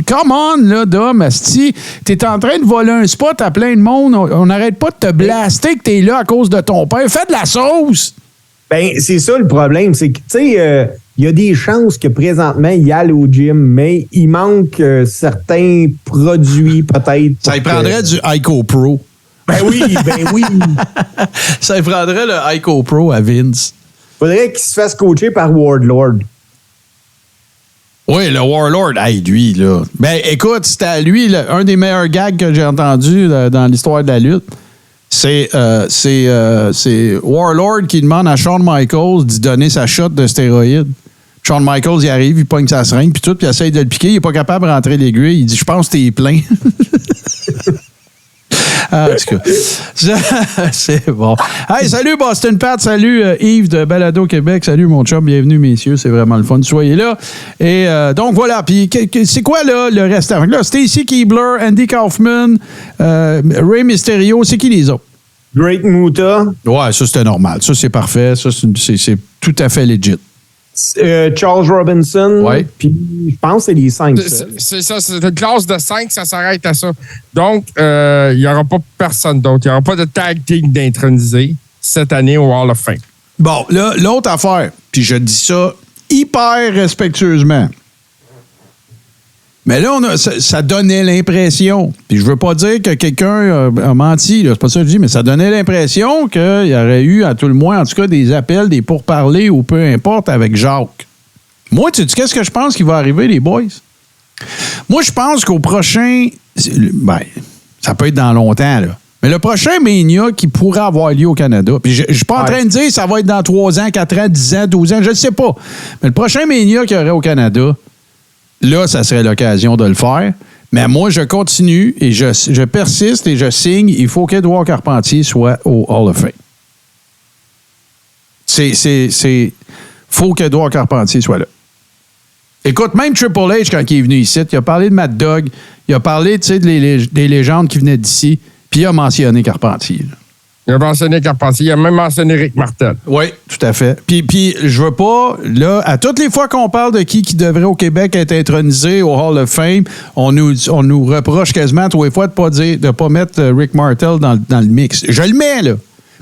Come on, là, Dom, asti. T'es en train de voler un spot à plein de monde. On n'arrête pas de te blaster que t'es là à cause de ton père. Fais de la sauce. Ben, c'est ça le problème. C'est que, tu sais, il y a des chances que présentement, il aille au gym, mais il manque certains produits, peut-être. Ça lui prendrait du Ico Pro. Ben oui. Ça lui prendrait le Ico Pro à Vince. Faudrait qu'il se fasse coacher par Wardlord. Oui, le Warlord. Hey, lui, là. Ben, écoute, c'était à lui, un des meilleurs gags que j'ai entendu dans l'histoire de la lutte. C'est Warlord qui demande à Shawn Michaels d'y donner sa shot de stéroïdes. Shawn Michaels, il arrive, il pogne sa seringue, puis tout, puis il essaye de le piquer. Il n'est pas capable de rentrer l'aiguille. Il dit, je pense que t'es plein. En tout cas, c'est bon. Hey, salut Boston Pat, salut Yves de Balado Québec, salut mon chum, bienvenue messieurs, c'est vraiment le fun, soyez là. Et donc voilà, puis c'est quoi là le restant? Là, Stacy Keibler, Andy Kaufman, Rey Mysterio, c'est qui les autres? Great Muta. Ouais, ça c'était normal, ça c'est parfait, ça c'est tout à fait legit. Charles Robinson. Ouais. Puis je pense que c'est les 5. C'est ça, c'est une classe de 5, ça s'arrête à ça. Donc, il n'y aura pas personne d'autre. Il n'y aura pas de tag team d'intronisé cette année au Hall of Fame. Bon, là, l'autre affaire, puis je dis ça hyper respectueusement. Mais là, ça donnait l'impression, puis je veux pas dire que quelqu'un a menti, là, c'est pas ça que je dis, mais ça donnait l'impression qu'il y aurait eu, à tout le moins, en tout cas, des appels, des pourparlers ou peu importe avec Jacques. Moi, tu sais, qu'est-ce que je pense qui va arriver, les boys? Moi, je pense qu'au prochain... Ben, ça peut être dans longtemps, là. Mais le prochain Mania qui pourrait avoir lieu au Canada, puis je suis pas en train de dire que ça va être dans 3 ans, 4 ans, 10 ans, 12 ans, je ne sais pas. Mais le prochain Mania qu'il y aurait au Canada... Là, ça serait l'occasion de le faire. Mais moi, je continue et je persiste et je signe. Il faut qu'Édouard Carpentier soit au Hall of Fame. Faut qu'Édouard Carpentier soit là. Écoute, même Triple H, quand il est venu ici, il a parlé de Mad Dog, il a parlé, tu sais, des légendes qui venaient d'ici, puis il a mentionné Carpentier. Là. Il a mentionné Carpentier, il a même mentionné Rick Martel. Oui, tout à fait. Puis je veux pas, là, à toutes les fois qu'on parle de qui devrait au Québec être intronisé au Hall of Fame, on nous reproche quasiment tous les fois de pas mettre Rick Martel dans le mix. Je le mets, là.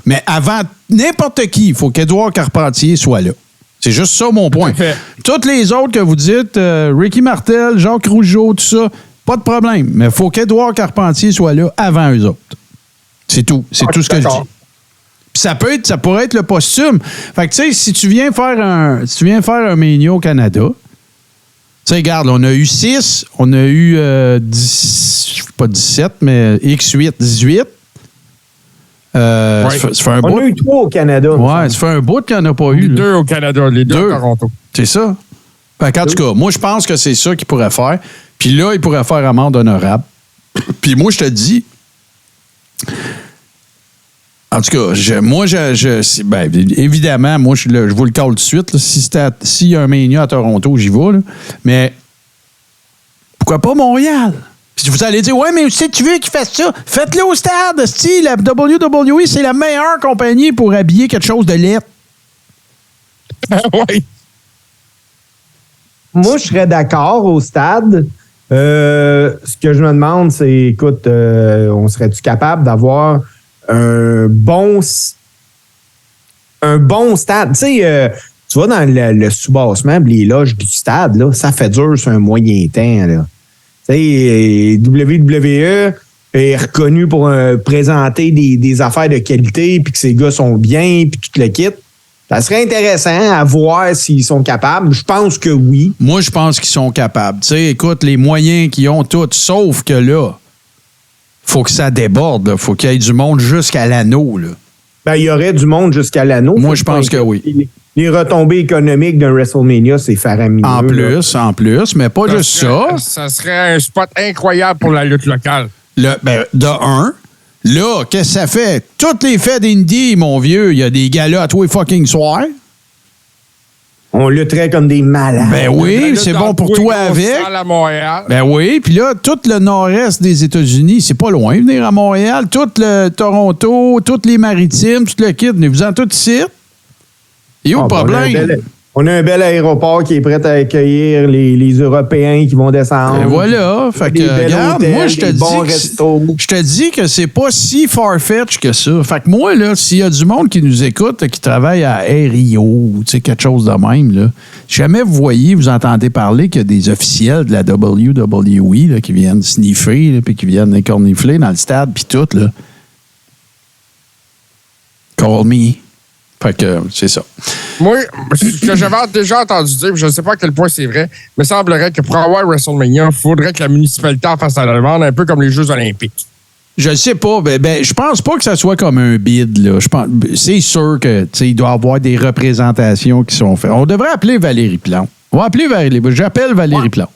Mais avant n'importe qui, il faut qu'Édouard Carpentier soit là. C'est juste ça mon point. Toutes les autres que vous dites, Ricky Martel, Jacques Rougeau, tout ça, pas de problème. Mais il faut qu'Édouard Carpentier soit là avant eux autres. C'est tout. C'est tout ce que je dis. Puis ça pourrait être le posthume. Fait que, tu sais, si tu viens faire un Mania au Canada, tu sais, regarde, on a eu 6, on a eu pas 17, mais X8, 18. Ça fait un bout. On a eu 3 au Canada. Ouais, ça fait un bout qu'il n'y en a pas eu. Les 2 au Canada, les 2 à Toronto. C'est ça. Fait qu'en tout cas, moi, je pense que c'est ça qu'il pourrait faire. Puis là, il pourrait faire amende honorable. Puis moi, je te dis... En tout cas, évidemment, moi, je vous le cale tout de suite. Là, s'il y a un Mania à Toronto, j'y vais. Là. Mais pourquoi pas Montréal? Puis vous allez dire, ouais, mais si tu veux qu'ils fassent ça, faites-le au stade. La WWE, c'est la meilleure compagnie pour habiller quelque chose de laid. Oui. Moi, je serais d'accord au stade. Ce que je me demande, c'est, écoute, on serait-tu capable d'avoir un bon stade? Tu sais, tu vas dans le sous-bassement, les loges du stade, là, ça fait dur sur un moyen temps, là. WWE est reconnu pour présenter des affaires de qualité, puis que ces gars sont bien, puis tout le kit. Ça serait intéressant à voir s'ils sont capables. Je pense que oui. Moi, je pense qu'ils sont capables. Tu sais, écoute, les moyens qu'ils ont tous, sauf que là, faut que ça déborde. Il faut qu'il y ait du monde jusqu'à l'anneau. Là. Ben, il y aurait du monde jusqu'à l'anneau. Moi, je pense que oui. Les retombées économiques d'un WrestleMania, c'est faramineux. En plus, mais pas juste ça. Ça serait un spot incroyable pour la lutte locale. De un, là, qu'est-ce que ça fait? Toutes les fêtes d'Indie, mon vieux, il y a des galas à tous les fucking soirs. On lutterait comme des malades. Ben oui, c'est bon pour toi avec. À Montréal. Ben oui, puis là, tout le nord-est des États-Unis, c'est pas loin venir à Montréal. Tout le Toronto, toutes les maritimes, tout le kit, venez-vous-en tout ici. Et où le problème? On a un bel aéroport qui est prêt à accueillir les Européens qui vont descendre. Et voilà. Fait que, regarde, hôtels, moi, je te dis que c'est pas si far-fetched que ça. Fait que moi, là, s'il y a du monde qui nous écoute, qui travaille à Air Rio, tu sais, quelque chose de même, là, jamais vous entendez parler qu'il y a des officiels de la WWE là, qui viennent sniffer, puis qui viennent écornifler dans le stade, puis tout, là. Call me. Fait que c'est ça. Moi, ce que j'avais déjà entendu dire, je ne sais pas à quel point c'est vrai, mais il semblerait que pour avoir WrestleMania, il faudrait que la municipalité en fasse la demande, un peu comme les Jeux olympiques. Je sais pas. Ben, je pense pas que ça soit comme un bid. Là. C'est sûr que il doit y avoir des représentations qui sont faites. On devrait appeler Valérie Plante. On va appeler Valérie. J'appelle Valérie Plante.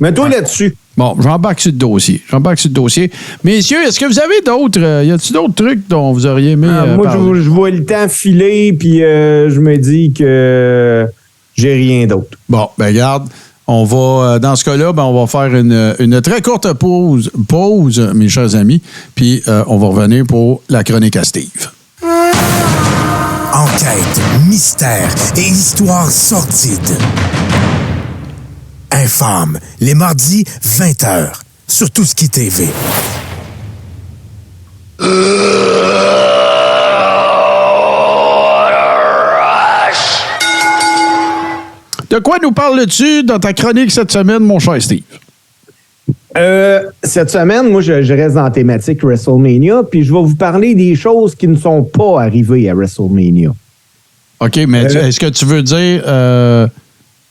Mets-toi là-dessus. Bon, j'embarque sur le dossier. Messieurs, est-ce que vous avez d'autres... y a-t-il d'autres trucs dont vous auriez aimé moi, parler? je vois le temps filer, puis je me dis que j'ai rien d'autre. Bon, ben regarde, on va... dans ce cas-là, on va faire une très courte pause, mes chers amis, puis on va revenir pour la chronique à Steve. Enquête, mystère et histoire sordide. Infâme, les mardis, 20h, sur Touski TV. De quoi nous parles-tu dans ta chronique cette semaine, mon cher Steve? Cette semaine, moi, je reste dans la thématique WrestleMania, puis je vais vous parler des choses qui ne sont pas arrivées à WrestleMania. OK, mais est-ce que tu veux dire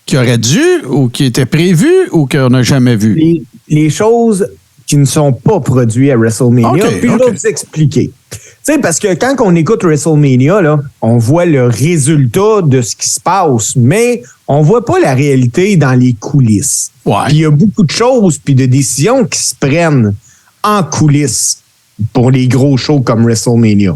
qui aurait dû ou qui était prévu ou qu'on n'a jamais vu? Les choses qui ne sont pas produites à WrestleMania, puis je vais vous expliquer. Tu sais, parce que quand on écoute WrestleMania, là, on voit le résultat de ce qui se passe, mais on voit pas la réalité dans les coulisses. Ouais. Puis il y a beaucoup de choses puis de décisions qui se prennent en coulisses pour les gros shows comme WrestleMania.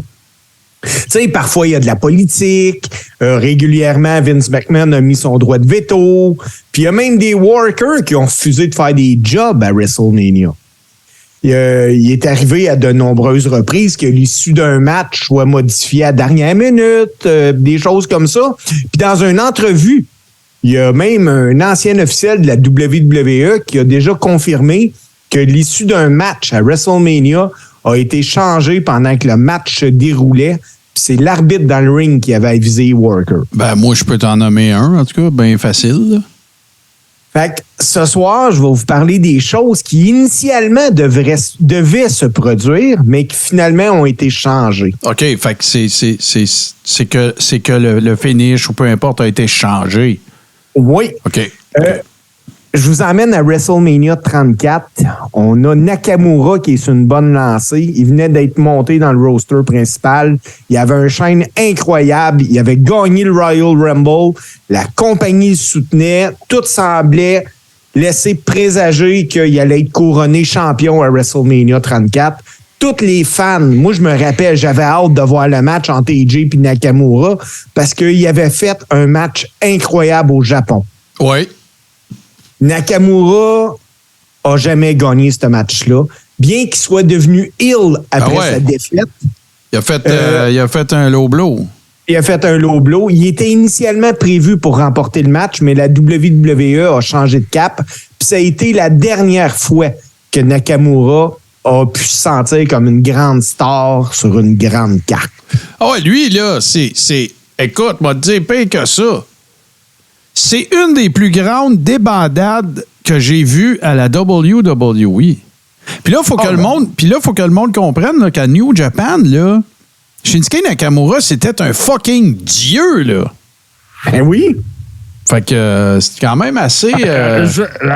Tu sais, parfois, il y a de la politique. Régulièrement, Vince McMahon a mis son droit de veto. Puis il y a même des workers qui ont refusé de faire des jobs à WrestleMania. Il est arrivé à de nombreuses reprises que l'issue d'un match soit modifiée à la dernière minute, des choses comme ça. Puis dans une entrevue, il y a même un ancien officiel de la WWE qui a déjà confirmé que l'issue d'un match à WrestleMania a été changé pendant que le match se déroulait. Puis c'est l'arbitre dans le ring qui avait avisé Worker. Ben, moi, je peux t'en nommer un, en tout cas, bien facile. Là. Fait que ce soir, je vais vous parler des choses qui initialement devaient se produire, mais qui finalement ont été changées. OK, fait que c'est que le finish ou peu importe a été changé. Oui. OK. Je vous emmène à WrestleMania 34. On a Nakamura qui est sur une bonne lancée. Il venait d'être monté dans le roster principal. Il avait un chaîne incroyable. Il avait gagné le Royal Rumble. La compagnie le soutenait. Tout semblait laisser présager qu'il allait être couronné champion à WrestleMania 34. Tous les fans, moi je me rappelle, j'avais hâte de voir le match entre AJ et Nakamura parce qu'il avait fait un match incroyable au Japon. Oui. Nakamura a jamais gagné ce match-là. Bien qu'il soit devenu heel après sa défaite. Il a fait un low blow. Il a fait un low blow. Il était initialement prévu pour remporter le match, mais la WWE a changé de cap. Puis ça a été la dernière fois que Nakamura a pu se sentir comme une grande star sur une grande carte. Ah ouais, lui, là, écoute, m'a dit pire que ça. C'est une des plus grandes débandades que j'ai vu à la WWE. Puis là, il faut que le monde comprenne là, qu'à New Japan, là, Shinsuke Nakamura, c'était un fucking dieu, là. Ben oui. Fait que c'est quand même assez... À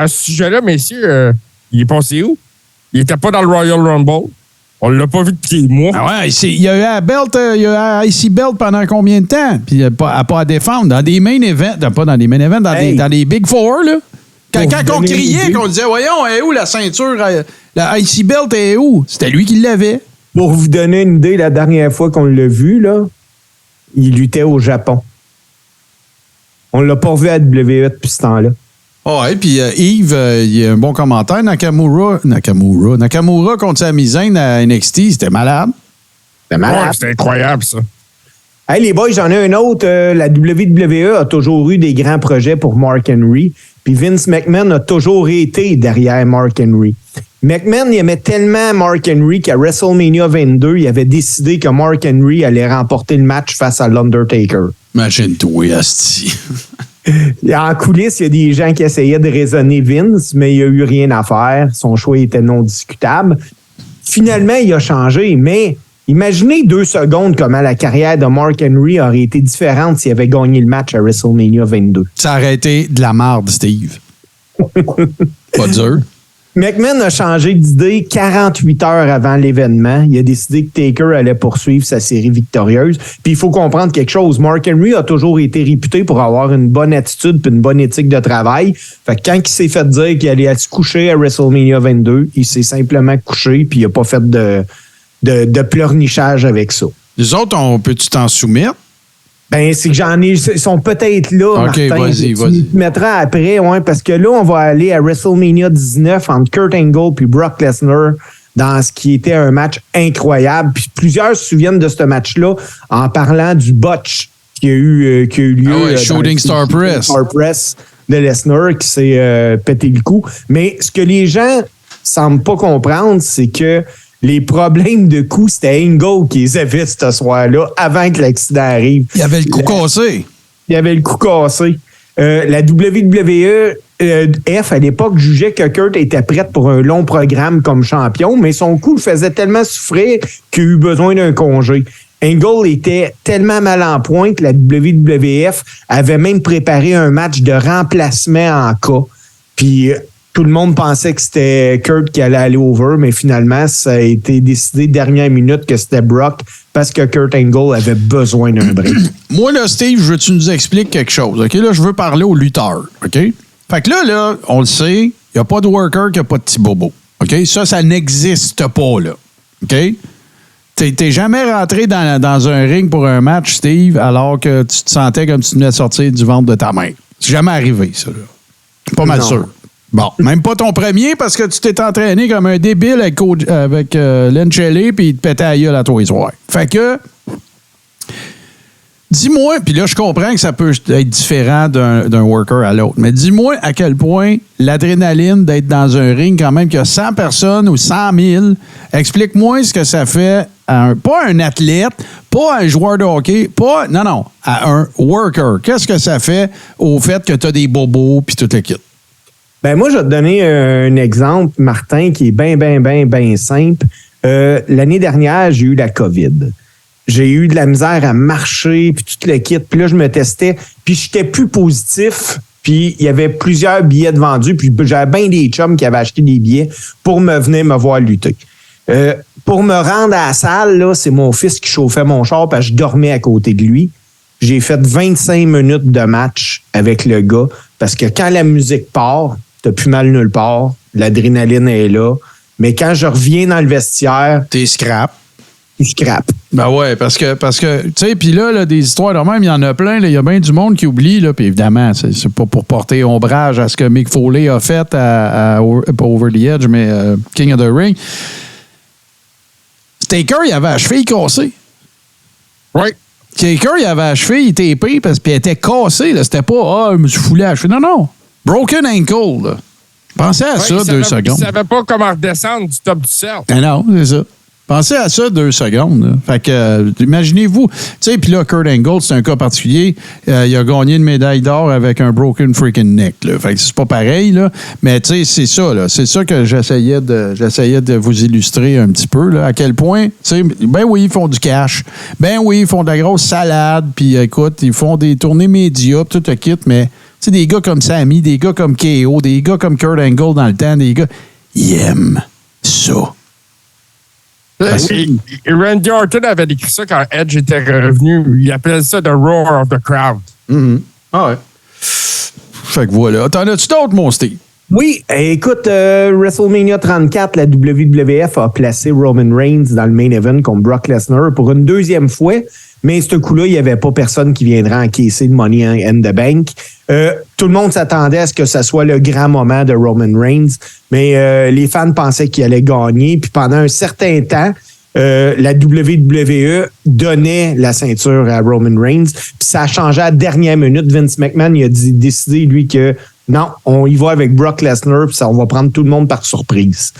ce sujet-là, messieurs, il est passé où? Il était pas dans le Royal Rumble. On l'a pas vu depuis des mois. Ah ouais, il y a eu la belt, il y a eu IC belt pendant combien de temps? Puis il n'a pas à défendre. Dans des main events, pas dans des main events, dans des Big Four, là. Quand on criait, qu'on disait, voyons, elle est où la ceinture? La IC belt est où? C'était lui qui l'avait. Pour vous donner une idée, la dernière fois qu'on l'a vu, là, il luttait au Japon. On l'a pas vu à WWE depuis ce temps-là. Ah ouais, puis Yves, il y a un bon commentaire. Nakamura contre Sami Zayn à NXT, c'était malade. C'était malade. Ouais, c'était incroyable, ça. Hey, les boys, j'en ai un autre. La WWE a toujours eu des grands projets pour Mark Henry. Puis Vince McMahon a toujours été derrière Mark Henry. McMahon, il aimait tellement Mark Henry qu'à WrestleMania 22, il avait décidé que Mark Henry allait remporter le match face à l'Undertaker. Imagine-toi, asti. En coulisses, il y a des gens qui essayaient de raisonner Vince, mais il n'y a eu rien à faire. Son choix était non discutable. Finalement, il a changé, mais imaginez 2 secondes comment la carrière de Mark Henry aurait été différente s'il avait gagné le match à WrestleMania 22. Ça aurait été de la marde, Steve. Pas dur. McMahon a changé d'idée 48 heures avant l'événement. Il a décidé que Taker allait poursuivre sa série victorieuse. Puis il faut comprendre quelque chose. Mark Henry a toujours été réputé pour avoir une bonne attitude et une bonne éthique de travail. Fait que quand il s'est fait dire qu'il allait se coucher à WrestleMania 22, il s'est simplement couché puis il n'a pas fait de pleurnichage avec ça. Les autres, peux-tu t'en soumettre? Ben, c'est que ils sont peut-être là, OK, Martin. vas-y. Tu me mettras après, ouais, parce que là, on va aller à WrestleMania 19 entre Kurt Angle puis Brock Lesnar dans ce qui était un match incroyable. Puis plusieurs se souviennent de ce match-là en parlant du botch qui a eu lieu. Ah ouais, Shooting Star Press. Star Press de Lesnar qui s'est pété le cou. Mais ce que les gens semblent pas comprendre, c'est que les problèmes de coups, c'était Angle qui les avait ce soir-là, avant que l'accident arrive. Il avait le cou cassé. Il avait le cou cassé. La WWE à l'époque, jugeait que Kurt était prête pour un long programme comme champion, mais son cou le faisait tellement souffrir qu'il a eu besoin d'un congé. Angle était tellement mal en point que la WWF avait même préparé un match de remplacement en cas. Puis tout le monde pensait que c'était Kurt qui allait aller over, mais finalement, ça a été décidé dernière minute que c'était Brock parce que Kurt Angle avait besoin d'un break. Moi, là, Steve, je veux que tu nous expliques quelque chose. OK? Là, je veux parler aux lutteurs. OK? Fait que là, on le sait, il n'y a pas de worker qui n'a pas de petit bobo. OK? Ça n'existe pas, là. OK? T'es jamais rentré dans un ring pour un match, Steve, alors que tu te sentais comme tu venais de sortir du ventre de ta mère. C'est jamais arrivé, ça, là. Pas mal sûr. Bon, même pas ton premier parce que tu t'es entraîné comme un débile avec Lencelli puis il te pétait à gueule à toi les soirs. Fait que, dis-moi, puis là, je comprends que ça peut être différent d'un worker à l'autre, mais dis-moi à quel point l'adrénaline d'être dans un ring quand même qu'il y a 100 personnes ou 100 000, explique-moi ce que ça fait à pas un athlète, pas un joueur de hockey, non, à un worker. Qu'est-ce que ça fait au fait que tu as des bobos puis tout le kit? Ben moi, je vais te donner un exemple, Martin, qui est bien simple. L'année dernière, j'ai eu la COVID. J'ai eu de la misère à marcher, puis tout le kit. Puis là, je me testais, puis j'étais plus positif. Puis il y avait plusieurs billets de vendus, puis j'avais bien des chums qui avaient acheté des billets pour venir me voir lutter. Pour me rendre à la salle, là, c'est mon fils qui chauffait mon char, parce que je dormais à côté de lui. J'ai fait 25 minutes de match avec le gars, parce que quand la musique part, t'as plus mal nulle part, l'adrénaline est là. Mais quand je reviens dans le vestiaire... T'es scrap. Je scrap. Ben ouais, parce que tu sais, puis là, des histoires de même, il y en a plein. Il y a bien du monde qui oublie, là, puis évidemment, c'est pas pour porter ombrage à ce que Mick Foley a fait pas Over the Edge, mais King of the Ring. Taker, il avait la cheville cassée. Oui. Taker, il avait la cheville, il était épais, parce qu'il était cassé. Là. C'était pas, je me suis foulé à la cheville. Non. Broken ankle, là. Pensez à ça 2 secondes. Il savait pas comment redescendre du top du cercle. Non, c'est ça. Pensez à ça 2 secondes. Là. Fait que, imaginez-vous. Tu sais, puis là, Kurt Angle, c'est un cas particulier. Il a gagné une médaille d'or avec un broken freaking neck. Là. Fait que c'est pas pareil, là. Mais tu sais, c'est ça, là. C'est ça que j'essayais de vous illustrer un petit peu, là. À quel point, tu sais, ben oui, ils font du cash. Ben oui, ils font de la grosse salade. Puis écoute, ils font des tournées médias, tout le kit. Mais, tu sais, des gars comme Sammy, des gars comme KO, des gars comme Kurt Angle dans le temps, des gars, ils aiment ça. Randy Orton avait décrit ça quand Edge était revenu. Il appelait ça the roar of the crowd. Mm-hmm. Ah ouais. Fait que voilà. T'en as-tu d'autres, mon Steve? Oui, écoute, WrestleMania 34, la WWF a placé Roman Reigns dans le main event contre Brock Lesnar pour une deuxième fois. Mais ce coup-là, il n'y avait pas personne qui viendrait encaisser de Money in the Bank. Tout le monde s'attendait à ce que ce soit le grand moment de Roman Reigns, mais les fans pensaient qu'il allait gagner. Puis pendant un certain temps, la WWE donnait la ceinture à Roman Reigns. Puis ça a changé à la dernière minute. Vince McMahon il a décidé, lui, que non, on y va avec Brock Lesnar, puis ça, on va prendre tout le monde par surprise.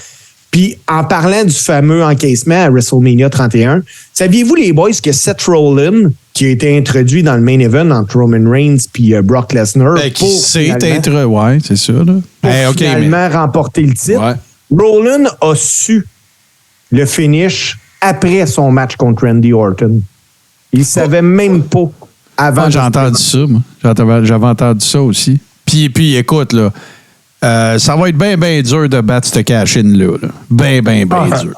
Puis, en parlant du fameux encaissement à WrestleMania 31, saviez-vous, les boys, que Seth Rollins, qui a été introduit dans le main event entre Roman Reigns puis Brock Lesnar, qui s'est ouais, c'est ça, là. Pour finalement remporter le titre, ouais. Rollins a su le finish après son match contre Randy Orton. Il savait même pas avant. J'ai entendu ça, moi. J'avais entendu ça aussi. Puis écoute, là, ça va être bien dur de battre ce cash-in-là. Bien dur.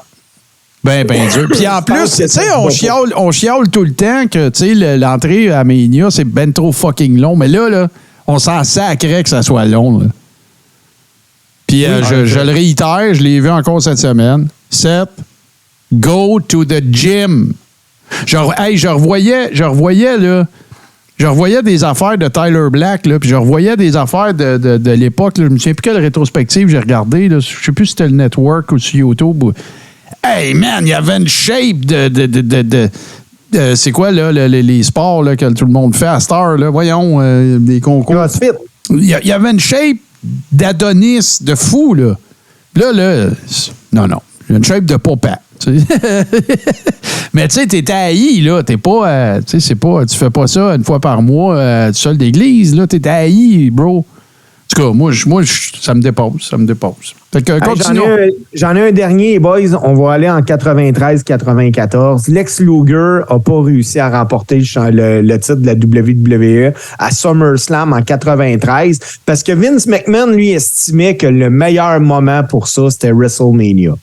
Bien dur. Puis en plus, tu sais, on chiale tout le temps que, tu sais, l'entrée à Mania, c'est ben trop fucking long. Mais là, on s'en sacrait que ça soit long. Là. Puis je le réitère, je l'ai vu encore cette semaine. Seth, go to the gym. Je revoyais, là. Je revoyais des affaires de Tyler Black, là, puis je revoyais des affaires de l'époque. Là, je me souviens plus quelle rétrospective j'ai regardé. Là, je sais plus si c'était le Network ou sur YouTube. Hey, man, il y avait une shape de c'est quoi, là, les sports là, que tout le monde fait à Star, là? Voyons, des concours. CrossFit. Il y avait une shape d'Adonis, de fou, là. Là, non. Une shape de papa. Mais tu sais, t'es haï, là. T'es pas. Tu sais, c'est pas. Tu fais pas ça une fois par mois, tu sol d'église, là. T'es haï, bro. En tout cas, moi ça me dépasse. Fait que, j'en ai un dernier, boys. On va aller en 93-94. Lex Luger n'a pas réussi à remporter le titre de la WWE à SummerSlam en 93 parce que Vince McMahon, lui, estimait que le meilleur moment pour ça, c'était WrestleMania.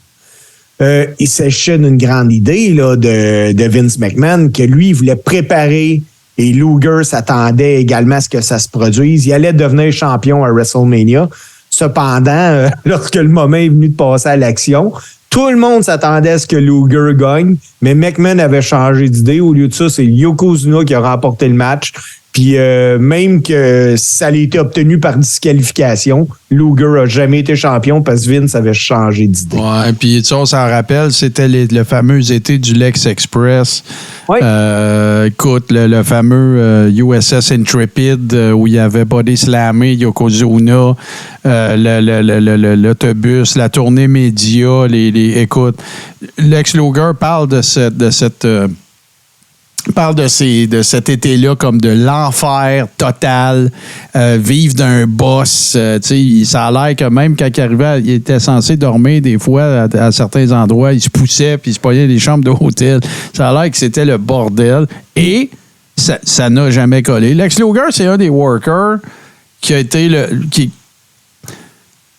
Il s'agissait d'une grande idée là, de Vince McMahon que lui, il voulait préparer et Luger s'attendait également à ce que ça se produise. Il allait devenir champion à WrestleMania. Cependant, lorsque le moment est venu de passer à l'action, tout le monde s'attendait à ce que Luger gagne, mais McMahon avait changé d'idée. Au lieu de ça, c'est Yokozuna qui a remporté le match. Puis même que ça a été obtenu par disqualification, Luger n'a jamais été champion parce que Vince avait changé d'idée. Ouais, puis on s'en rappelle, c'était le fameux été du Lex Express. Oui. Écoute, le fameux USS Intrepid où il y avait Body Slamé, Yokozuna, l'autobus, la tournée média, écoute, Lex Luger parle de cet été-là comme de l'enfer total, vivre d'un boss. Ça a l'air que même quand il arrivait, il était censé dormir des fois à certains endroits, il se poussait puis il se pognait des chambres d'hôtel. Ça a l'air que c'était le bordel. Et ça n'a jamais collé. Lex Luger, c'est un des workers qui a été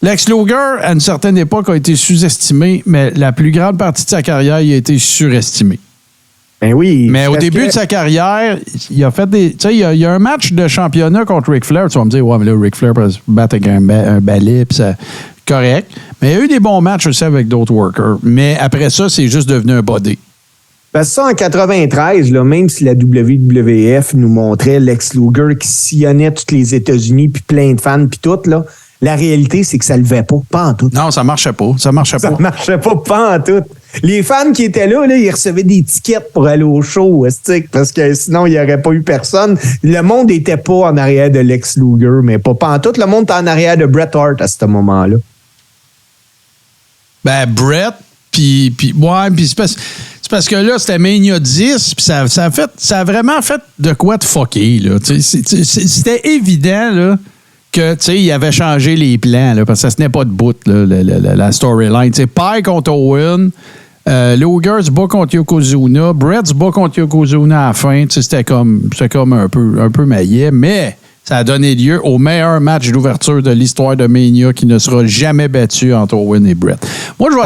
Lex Luger, à une certaine époque, a été sous-estimé, mais la plus grande partie de sa carrière, il a été surestimé. Ben oui. Mais au début de sa carrière, il a fait des. Tu sais, il y a un match de championnat contre Ric Flair. Tu vas me dire, ouais, mais là, Ric Flair peut se battre avec un balai, puis c'est correct. Mais il y a eu des bons matchs aussi avec d'autres workers. Mais après ça, c'est juste devenu un body. Parce que ça, en 93, là, même si la WWF nous montrait Lex Luger qui sillonnait tous les États-Unis, puis plein de fans, puis tout, là, la réalité, c'est que ça ne levait pas en tout. Non, ça marchait pas. Ça marchait pas en tout. Les fans qui étaient là, ils recevaient des tickets pour aller au show, parce que sinon, il n'y aurait pas eu personne. Le monde n'était pas en arrière de Lex Luger, mais pas en tout. Le monde était en arrière de Bret Hart à ce moment-là. Ben, Bret, Puis c'est parce que là, c'était Mania 10, puis ça a vraiment fait de quoi de fucker, là. C'était évident, là, que, tu sais, il avait changé les plans, là, parce que ça tenait pas de bout, là, la storyline. Tu sais, Pie contre Owen, Luger se bat contre Yokozuna, Bret se bat contre Yokozuna à la fin. Tu sais, c'était comme un peu maillet, mais ça a donné lieu au meilleur match d'ouverture de l'histoire de Mania qui ne sera jamais battu entre Owen et Bret. Moi, je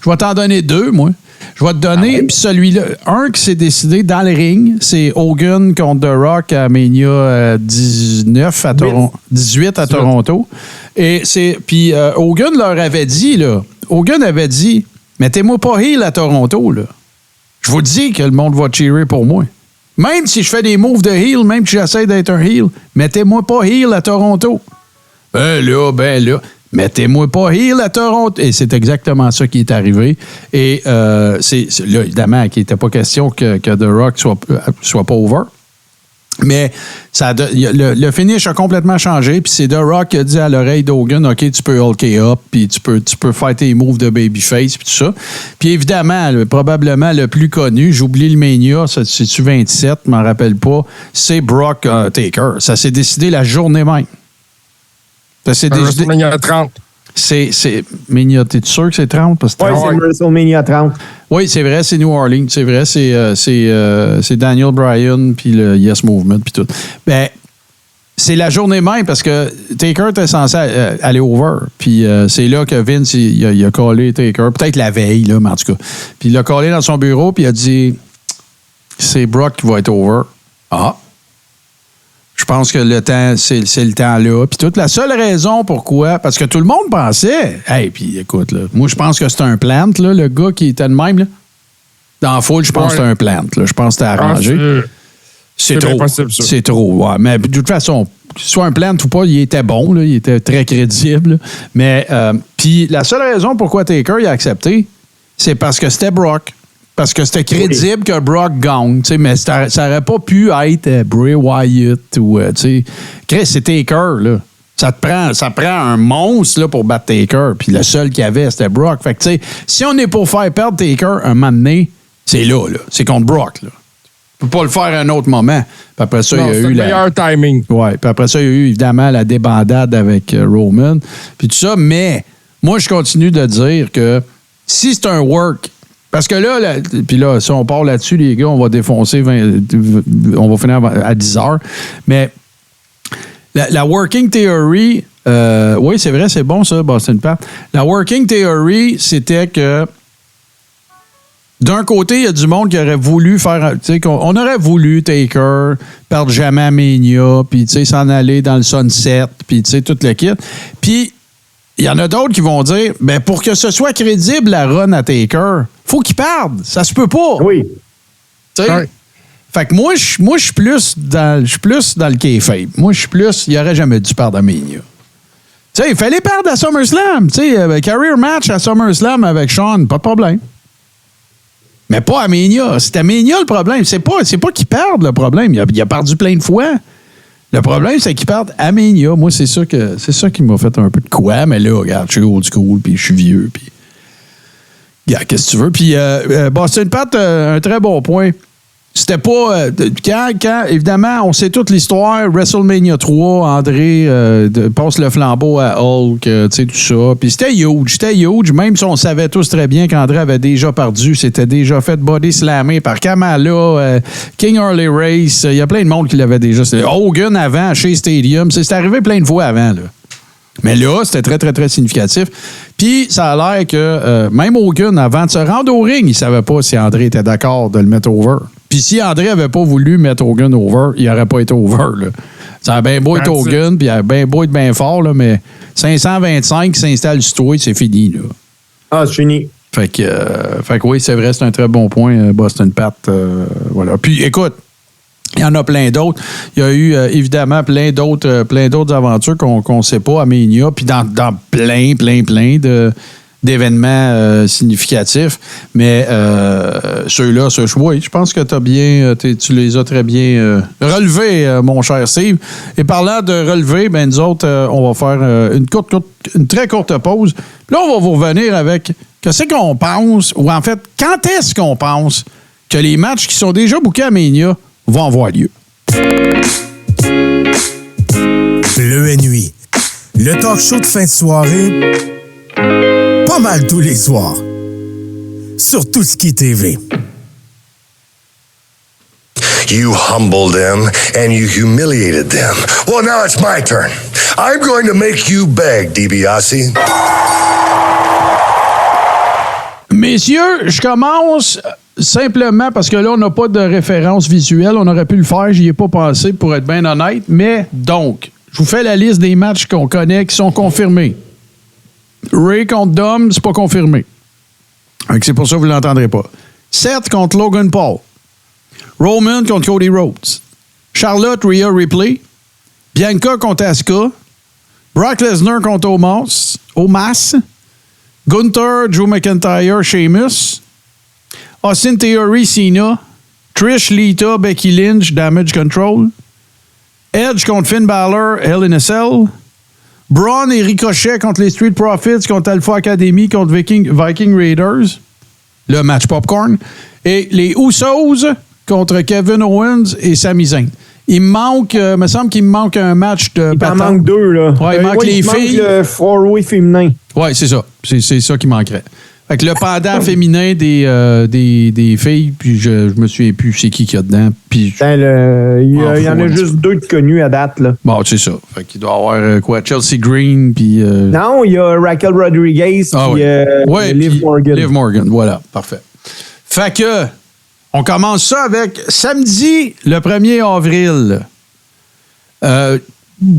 vais t'en donner deux, moi. Je vais te donner, puis celui-là, un qui s'est décidé dans le ring, c'est Hogan contre The Rock à Mania 18 à Toronto. Et puis Hogan leur avait dit, mettez-moi pas heel à Toronto, là. Je vous dis que le monde va cheerer pour moi. Même si je fais des moves de heel, même si j'essaie d'être un heel, mettez-moi pas heel à Toronto. Ben là, mettez-moi pas heel à Toronto. Et c'est exactement ça qui est arrivé. Et là, évidemment, qu'il n'était pas question que The Rock soit pas over. Mais le finish a complètement changé. Puis c'est The Rock qui a dit à l'oreille d'Hogan, OK, tu peux Hulk up, puis tu peux faire tes moves de babyface, puis tout ça. Puis évidemment, probablement le plus connu, j'oublie le Mania, c'est-tu 27, je m'en rappelle pas, c'est Brock Taker. Ça s'est décidé la journée même. Ça s'est décidé... Mania 30. C'est Mania, t'es-tu sûr que c'est 30? Oui, c'est WrestleMania 30. Oui, c'est vrai, c'est New Orleans. C'est vrai, c'est Daniel Bryan puis le Yes Movement puis tout. Ben, c'est la journée même parce que Taker était censé aller over. Puis c'est là que Vince, il a callé Taker. Peut-être la veille, là, mais en tout cas. Puis il l'a callé dans son bureau puis il a dit c'est Brock qui va être over. Ah! Je pense que le temps, c'est le temps là. Puis toute la seule raison pourquoi, parce que tout le monde pensait, puis écoute, là, moi je pense que c'est un plant, là, le gars qui était de même, là. Dans la foule, je pense que c'est un plant, là. Je pense que c'était arrangé. C'est trop. Possible, ça. C'est trop, ouais. Mais de toute façon, soit un plant ou pas, il était bon, là, il était très crédible. Là. Mais, puis la seule raison pourquoi Taker a accepté, c'est parce que c'était Brock. Parce que c'était crédible que Brock gagne, mais ça n'aurait pas pu être Bray Wyatt ou, Chris, c'est Taker, là. Ça prend un monstre là, pour battre Taker, puis le seul qu'il y avait, c'était Brock. Fait que, tu sais, si on est pour faire perdre Taker un moment donné, c'est là. C'est contre Brock, là. On peut pas le faire à un autre moment. Puis après ça, il y a eu le meilleur timing. Ouais, puis après ça, il y a eu évidemment la débandade avec Roman, puis tout ça, mais moi, je continue de dire que si c'est un work, parce que là, puis là, si on part là-dessus, les gars, on va défoncer, on va finir à 10 heures. Mais la working theory, oui, c'est vrai, c'est bon ça, Boston Pat. La working theory, c'était que d'un côté, il y a du monde qui aurait voulu faire, tu sais, on aurait voulu Taker perdre jamais à Mania, puis tu sais, s'en aller dans le sunset, puis tu sais, tout le kit. Puis il y en a d'autres qui vont dire, ben pour que ce soit crédible la run à Taker, faut qu'il perde. Ça se peut pas. Oui. Tu sais? Ouais. Fait que moi, je suis plus dans le kayfabe. Moi, je suis plus, il aurait jamais dû perdre à Mania. Tu sais, il fallait perdre à SummerSlam. Tu sais, career match à SummerSlam avec Shawn, pas de problème. Mais pas à Mania. C'est à Mania le problème. C'est pas qu'il perde le problème. Il a perdu plein de fois. Le problème, c'est qu'il perde à Mania. Moi, c'est ça qui m'a fait un peu de quoi. Mais là, regarde, je suis old school, puis je suis vieux, puis... Regarde, qu'est-ce que tu veux? Puis, Boston Pat, un très bon point. C'était pas... quand, évidemment, on sait toute l'histoire, WrestleMania 3, André passe le flambeau à Hulk, tu sais, tout ça. Puis c'était huge. Même si on savait tous très bien qu'André avait déjà perdu, c'était déjà fait body slammer par Kamala, King Harley Race. Il y a plein de monde qui l'avait déjà. C'était Hogan avant, chez Stadium. C'est arrivé plein de fois avant, là. Mais là, c'était très, très, très significatif. Puis, ça a l'air que même Hogan, avant de se rendre au ring, il savait pas si André était d'accord de le mettre over. Puis si André avait pas voulu mettre Hogan over, il n'aurait pas été over. Là. Ça a bien beau être Hogan, puis il a bien beau être bien fort, là, mais 525 qui s'installe sur toi, c'est fini. Là. Ah, c'est fini. Fait que oui, c'est vrai, c'est un très bon point, Boston Pat. Voilà. Puis écoute, il y en a plein d'autres. Il y a eu évidemment plein d'autres aventures qu'on ne sait pas à Mania, puis dans plein d'événements significatifs. Mais ceux-là, oui, je pense que tu les as très bien relevés, mon cher Steve. Et parlant de relever, nous autres, on va faire une très courte pause. Puis là, on va vous revenir avec qu'est-ce qu'on pense, ou en fait, quand est-ce qu'on pense que les matchs qui sont déjà bookés à Mania vont avoir lieu? Bleu et nuit. Le talk show de fin de soirée. Pas mal tous les soirs. Sur Tout-Ce-Qui TV. You humbled them and you humiliated them. Well, now it's my turn. I'm going to make you beg, DiBiase. Messieurs, je commence simplement parce que là, on n'a pas de référence visuelle. On aurait pu le faire, j'y ai pas pensé pour être bien honnête. Mais donc, je vous fais la liste des matchs qu'on connaît qui sont confirmés. Ray contre Dom, c'est pas confirmé. Donc, c'est pour ça que vous ne l'entendrez pas. Seth contre Logan Paul. Roman contre Cody Rhodes. Charlotte, Rhea Ripley. Bianca contre Asuka. Brock Lesnar contre Omos. Gunther, Drew McIntyre, Sheamus. Austin Theory, Cena. Trish, Lita, Becky Lynch, Damage Control. Edge contre Finn Balor, Hell in a Cell. Braun et Ricochet contre les Street Profits, contre Alpha Academy, contre Viking Raiders. Le match popcorn. Et les Usos contre Kevin Owens et Sami Zayn. Il me semble qu'il me manque un match de Il en manque deux, là. Ouais, il manque les filles. Le four-way féminin. Oui, c'est ça. C'est ça qui manquerait. Fait que le pendant féminin des filles, puis je me souviens plus c'est qui y a dedans. Puis Il y en a juste deux de connus à date, là. bon, c'est ça. Fait qu'il doit y avoir quoi? Chelsea Green, puis... Non, il y a Raquel Rodriguez, puis Liv Morgan. Liv Morgan, voilà. Parfait. Fait que, on commence ça avec samedi, le 1er avril. Je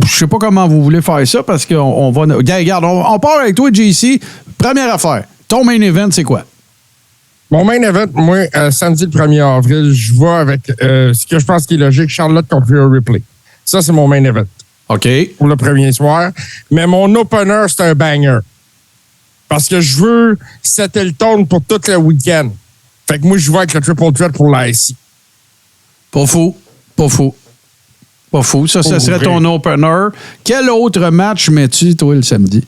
sais pas comment vous voulez faire ça, parce qu'on va... Regarde, on part avec toi, JC. Première affaire. Ton main event, c'est quoi? Mon main event, moi, samedi le 1er avril, je vais avec ce que je pense qui est logique, Charlotte contre Rhea Ripley. Ça, c'est mon main event. OK. Pour le premier soir. Mais mon opener, c'est un banger. Parce que je veux setter le tone pour tout le week-end. Fait que moi, je vais avec le triple threat pour l'IC. Pas fou. Ça serait ton opener. Quel autre match mets-tu, toi, le samedi?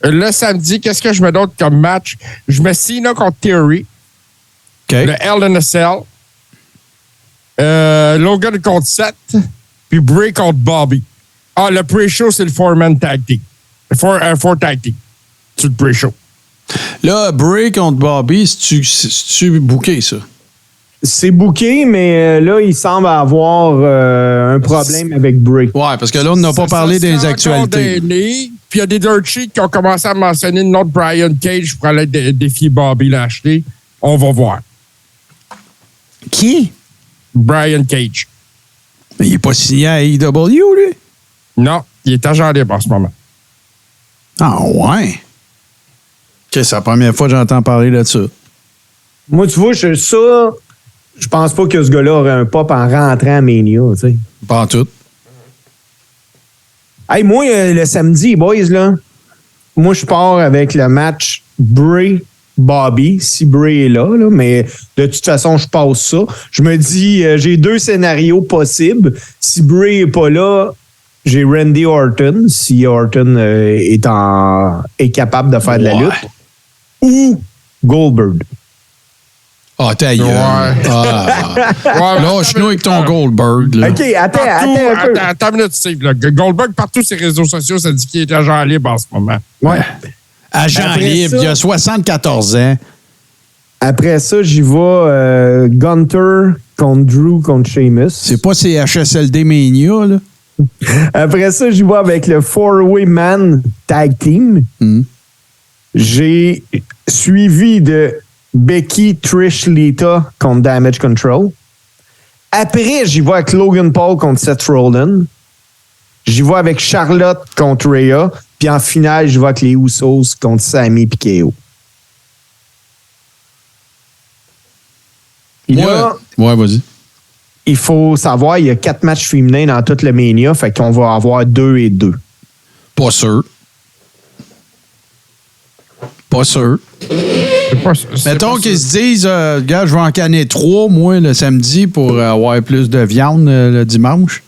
Le samedi, qu'est-ce que je mets d'autre comme match? Je mets Cena contre Theory. OK. Le Hell in a Cell. Logan contre Seth. Puis Bray contre Bobby. Ah, le pre-show, c'est le four-man tag team. Four tag team. C'est le pre-show. Là, Bray contre Bobby, c'est-tu booké, ça? C'est booké, mais là, il semble avoir un problème avec Bray. Ouais, parce que là, on n'a pas parlé des actualités. Puis il y a des dirt sheets qui ont commencé à mentionner le nom de Brian Cage pour aller défier Bobby Lashley. On va voir. Qui? Brian Cage. Mais il n'est pas signé à AEW, lui? Non, il est agent libre en ce moment. Ah, ouais. OK, c'est la première fois que j'entends parler de ça. Moi, tu vois, je pense pas que ce gars-là aurait un pop en rentrant à Mania, tu sais. Pas en tout. Hey, moi, le samedi, boys, là, moi, je pars avec le match Bray-Bobby, si Bray est là, mais de toute façon, je passe ça. Je me dis, j'ai deux scénarios possibles. Si Bray est pas là, j'ai Randy Orton, si Orton est capable de faire de la lutte, ou Goldberg. Ah, ta gueule. Ouais. Là, je suis avec ton Goldberg. Là. OK, attends un peu. Attends une minute, Steve. Là. Goldberg, partout sur les réseaux sociaux, ça dit qu'il est agent libre en ce moment. Ouais. Agent Après libre, ça, il a 74 ans. Après ça, j'y vais Gunther contre Drew contre Sheamus. C'est pas ces HSLD Mania, là? Après ça, j'y vais avec le Four-Way Man Tag Team. J'ai suivi de Becky, Trish, Lita contre Damage Control. Après, j'y vais avec Logan Paul contre Seth Rollins. J'y vais avec Charlotte contre Rhea. Puis en finale, j'y vais avec les Usos contre Sami et KO. Et là, ouais, vas-y. il faut savoir, il y a 4 matchs féminins dans toute le Mania, fait qu'on va avoir 2 et 2. Pas sûr. Pas sûr. Mettons qu'ils se disent, gars, je vais en canner 3, moi, le samedi, pour avoir plus de viande le dimanche.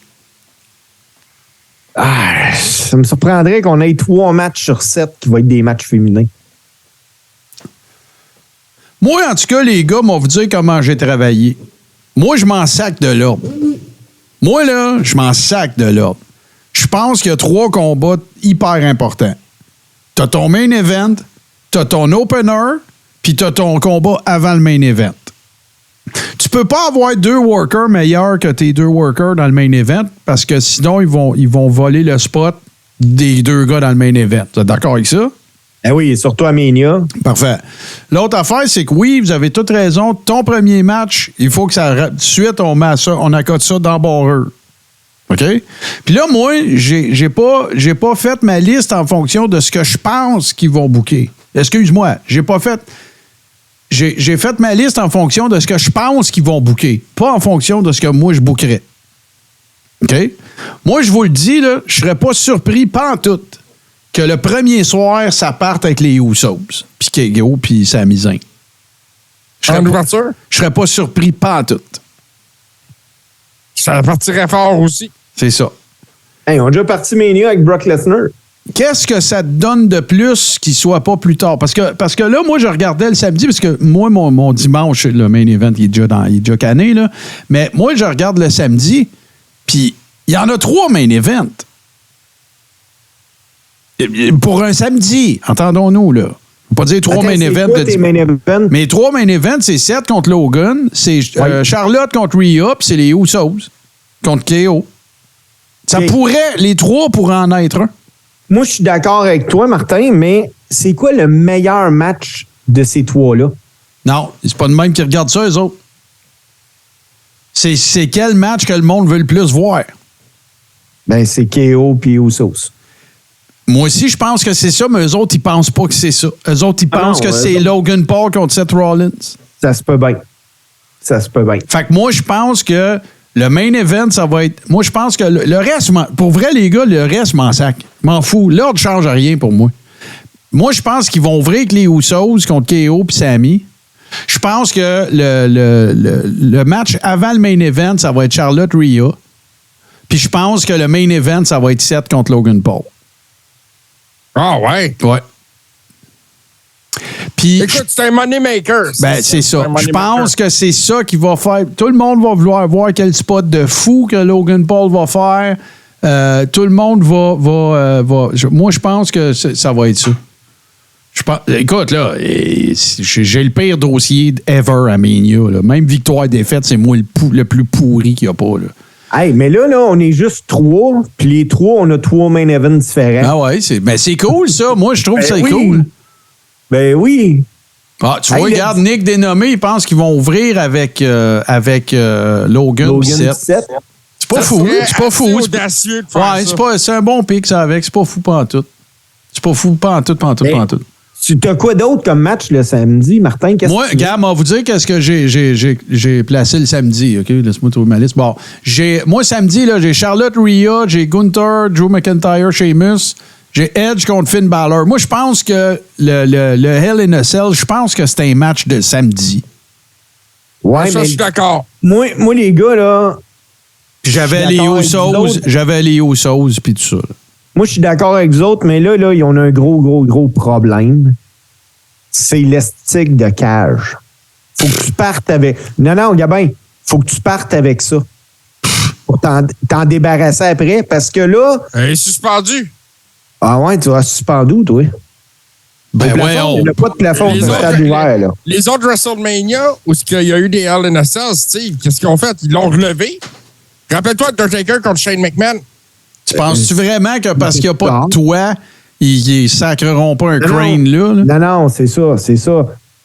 Ah, ça me surprendrait qu'on ait 3 matchs sur 7 qui vont être des matchs féminins. Moi, en tout cas, les gars, m'ont vous dire comment j'ai travaillé. Moi, je m'en sac de l'ordre. Moi, là, je m'en sac de l'ordre. Je pense qu'il y a 3 combats hyper importants. T'as ton main event, t'as ton opener, puis t'as ton combat avant le main event. Tu peux pas avoir 2 workers meilleurs que tes 2 workers dans le main event parce que sinon, ils vont voler le spot des 2 gars dans le main event. Vous êtes d'accord avec ça? Eh oui, surtout à Mania. Parfait. L'autre affaire, c'est que oui, vous avez toute raison. Ton premier match, il faut que ça... Suite, on accote ça dans barreur. OK? Puis là, moi, j'ai pas fait ma liste en fonction de ce que je pense qu'ils vont booker. Excuse-moi, j'ai pas fait... J'ai fait ma liste en fonction de ce que je pense qu'ils vont booker, pas en fonction de ce que moi, je bookerais. OK? Moi, je vous le dis, là, je serais pas surpris, pas en tout, que le premier soir, ça parte avec les Usos, puis Kego, puis Sami Zayn. Je serais pas surpris, pas en tout. Ça partirait fort aussi. C'est ça. Hey, on a déjà parti Mania avec Brock Lesnar. Qu'est-ce que ça te donne de plus qu'il soit pas plus tard? Parce que là, moi, je regardais le samedi, parce que moi, mon dimanche, le main event, il est déjà canné, là. Mais moi, je regarde le samedi, puis il y en a 3 main events. Pour un samedi, entendons-nous, là. On va pas dire 3 main events. Mais 3 main events, c'est Seth contre Logan, c'est Charlotte contre Rhea, puis c'est les Usos contre KO. Ça pourrait, les 3 pourraient en être un. Moi, je suis d'accord avec toi, Martin, mais c'est quoi le meilleur match de ces 3-là? Non, c'est pas de même qui regarde ça, eux autres. C'est quel match que le monde veut le plus voir? Ben, c'est KO puis Usos. Moi aussi, je pense que c'est ça, mais eux autres, ils pensent pas que c'est ça. Eux autres, ils pensent que c'est Logan Paul contre Seth Rollins. Ça se peut bien. Fait que moi, je pense que le main event, ça va être... Moi, je pense que le reste... Pour vrai, les gars, le reste, m'en sac. M'en fous. L'ordre ne change rien pour moi. Moi, je pense qu'ils vont ouvrir avec les Usos contre KO puis Sami. Je pense que le match avant le main event, ça va être Charlotte-Rhea. Puis je pense que le main event, ça va être Seth contre Logan Paul. Ah ouais? Ouais. Puis, écoute, c'est un money maker. C'est ça. Je pense que c'est ça qui va faire. Tout le monde va vouloir voir quel spot de fou que Logan Paul va faire. Tout le monde va moi, je pense que ça va être ça. Écoute, là, j'ai le pire dossier ever à Mania. Là. Même victoire-défaite, c'est moi le plus pourri qu'il n'y a pas. Là. Hey, mais là, on est juste 3, puis les 3, on a 3 main events différents. Ah ouais, c'est cool, ça. Moi, je trouve que c'est cool. Ben oui. Ah, tu vois, regarde, Nick dénommé, il pense qu'ils vont ouvrir avec Logan 7. C'est pas fou. C'est pas fou. Audacieux de faire ça. C'est un bon pic, ça, avec. C'est pas fou pantoute. C'est pas fou pantoute. Tu as quoi d'autre comme match le samedi, Martin? Moi, regarde, on va vous dire qu'est-ce que j'ai placé le samedi. OK? Laisse-moi trouver ma liste. Bon, moi, samedi, là, j'ai Charlotte Rhea, j'ai Gunther, Drew McIntyre, Sheamus, j'ai Edge contre Finn Balor. Moi, je pense que le Hell in a Cell, je pense que c'est un match de samedi. Ouais, ça, je suis d'accord. Moi, les gars, là... J'avais les Usos, puis tout ça. Là. Moi, je suis d'accord avec vous autres, mais là, ils ont un gros problème. C'est l'esthétique de cage. Faut que tu partes avec... Non, Gabin, faut que tu partes avec ça. Pour t'en débarrasser après, parce que là... Il est suspendu. Ah ouais, tu vas suspendu, toi? Ben ouais, il n'y a pas de plafond de stade ouvert, là. Les autres WrestleMania, où il y a eu des Hell in a Cell, qu'est-ce qu'ils ont fait? Ils l'ont relevé. Rappelle-toi Undertaker contre Shane McMahon. Tu penses-tu vraiment que parce qu'il n'y a pas de toit, ils sacreront pas un crane là? Non, c'est ça.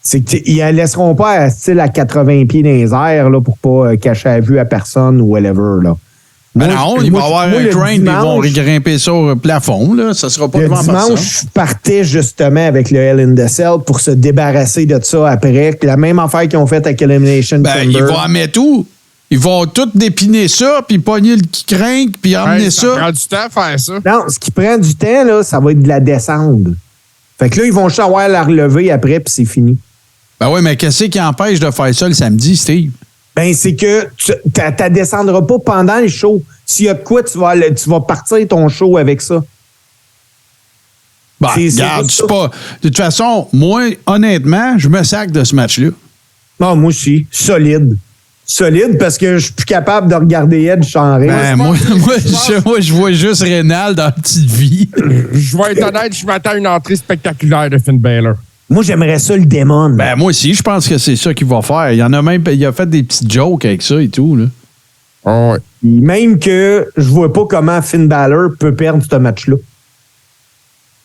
C'est qu'ils ne laisseront pas à 80 pieds dans les airs là, pour pas cacher la vue à personne ou whatever. Là. Il va y avoir un crane, ils vont grimper ça au plafond. Là. Ça sera pas devant personne. Le dimanche, je partais justement avec le Hell in a Cell pour se débarrasser de ça après. La même affaire qu'ils ont faite avec Elimination Chamber. Ils vont en mettre où? Ils vont tout dépiner ça, puis pogner le crinque, puis emmener ça. Ça prend du temps à faire ça. Non, ce qui prend du temps, là, ça va être de la descendre. Fait que là, ils vont savoir la relever après, puis c'est fini. Ben oui, mais qu'est-ce qui empêche de faire ça le samedi, Steve? Ben, c'est que tu ne descendras pas pendant le show. S'il y a de quoi, tu vas partir ton show avec ça. Ben, regarde, c'est pas. De toute façon, moi, honnêtement, je me sac de ce match-là. Non, moi aussi. Solide. Solide parce que je suis plus capable de regarder Edge sans rire. Ben, moi, je vois juste Rénal dans la petite vie. Je vais être honnête, je m'attends à une entrée spectaculaire de Finn Balor. Moi, j'aimerais ça le démon. Ben, moi aussi, je pense que c'est ça qu'il va faire. Il a fait des petites jokes avec ça et tout, là. Oh, ouais. Même que je vois pas comment Finn Balor peut perdre ce match-là.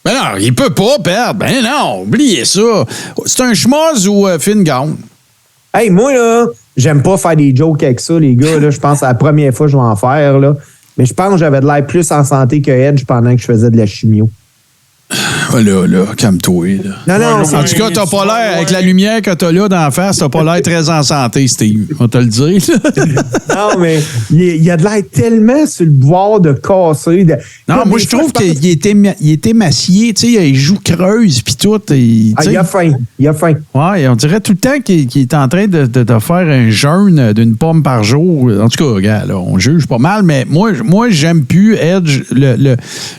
Ben non, il peut pas perdre. Ben non, oubliez ça. C'est un schmoz ou Finn gagne. Hey, moi, là, j'aime pas faire des jokes avec ça, les gars. Là, je pense que c'est la première fois que je vais en faire. Là. Mais je pense que j'avais de l'air plus en santé que Edge pendant que je faisais de la chimio. Là, calme-toi. Là. Non, En tout cas, t'as pas l'air, avec la lumière que t'as là d'en face, t'as pas l'air très en santé, Steve. On va te le dire. Non, mais il y a de l'air tellement sur le bord de casser. Non, moi, je trouve qu'il était macié. Tu sais, il joue creuse, puis tout. Il a faim. Ouais, on dirait tout le temps qu'il est en train de faire un jeûne d'une pomme par jour. En tout cas, regarde, là, on juge pas mal, mais moi j'aime plus Edge.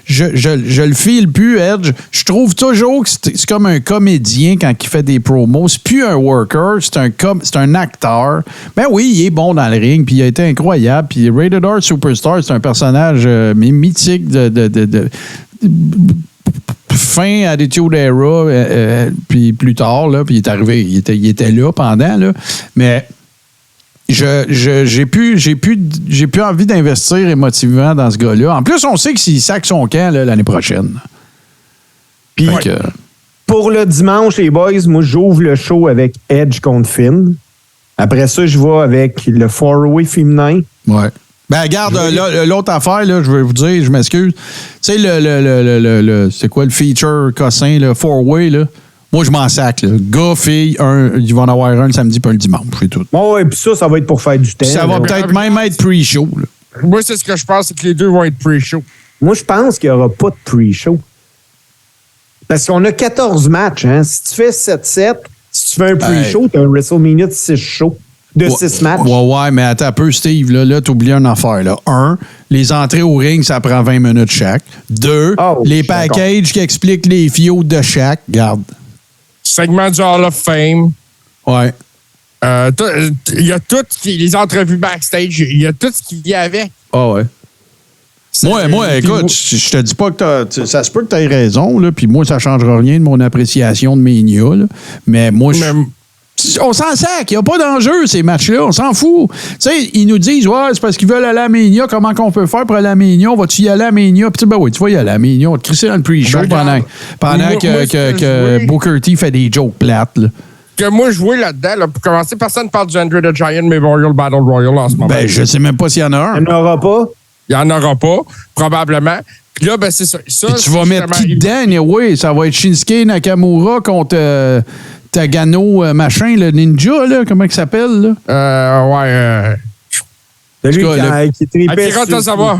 Je le file plus, Edge. Je trouve toujours que c'est comme un comédien quand il fait des promos. C'est plus un worker, c'est un acteur. Ben oui, il est bon dans le ring, puis il a été incroyable. Puis Rated R Superstar, c'est un personnage mythique de fin Attitude Era, puis plus tard, là, puis il est arrivé, il était là pendant, là. Mais j'ai plus envie d'investir émotivement dans ce gars-là. En plus, on sait que s'il sac son camp là, l'année prochaine. Puis, pour le dimanche, les boys, moi, j'ouvre le show avec Edge contre Finn. Après ça, je vais avec le four-way féminin. Ouais. Ben, regarde, l'autre affaire, là, je vais vous dire, je m'excuse. Tu sais, c'est quoi le feature cossin, le four-way, là? Moi, je m'en sac, là. Gars, fille, ils vont en avoir un le samedi puis un le dimanche, c'est tout. Bon, ouais, puis ça va être pour faire du temps. Ça va peut-être même être pre-show, là. Moi, c'est ce que je pense, c'est que les deux vont être pre-show. Moi, je pense qu'il n'y aura pas de pre-show. Parce qu'on a 14 matchs, hein. Si tu fais 7-7, si tu fais un pre-show, tu as un WrestleMania de 6 shows. De 6 matchs. Ouais, mais attends un peu, Steve. Là t'oublies une affaire. Là. 1, les entrées au ring, ça prend 20 minutes chaque. 2, les packages qui expliquent les feuds de chaque. Garde. Segment du Hall of Fame. Ouais. Il y a tout, les entrevues backstage, il y a tout ce qui y avec. Ah ouais. Moi, écoute, je te dis pas que ça se peut que tu aies raison, là, puis moi, ça ne changera rien de mon appréciation de Mania, là, mais moi, on s'en sac, il n'y a pas d'enjeu, ces matchs-là, on s'en fout. Tu sais, ils nous disent, ouais, c'est parce qu'ils veulent aller à Mania, comment qu'on peut faire pour aller à Mania, tu y aller à Mania, puis ben oui, tu vas y aller à Mania, on va te crisser dans le pre-show pendant que Booker T fait des jokes plates, là. Que moi, jouer là-dedans, là, pour commencer, personne ne parle du Andre the Giant Memorial Battle Royal en ce moment. Ben, je sais même pas s'il y en a un. Il n'y en aura pas. Il n'y en aura pas, probablement. Puis là, ben, c'est ça. Et tu vas mettre qui dedans? Oui, ça va être Shinsuke Nakamura contre Tagano, machin, le ninja, là, comment il s'appelle? Là? Celui qui est très Akira Tozawa.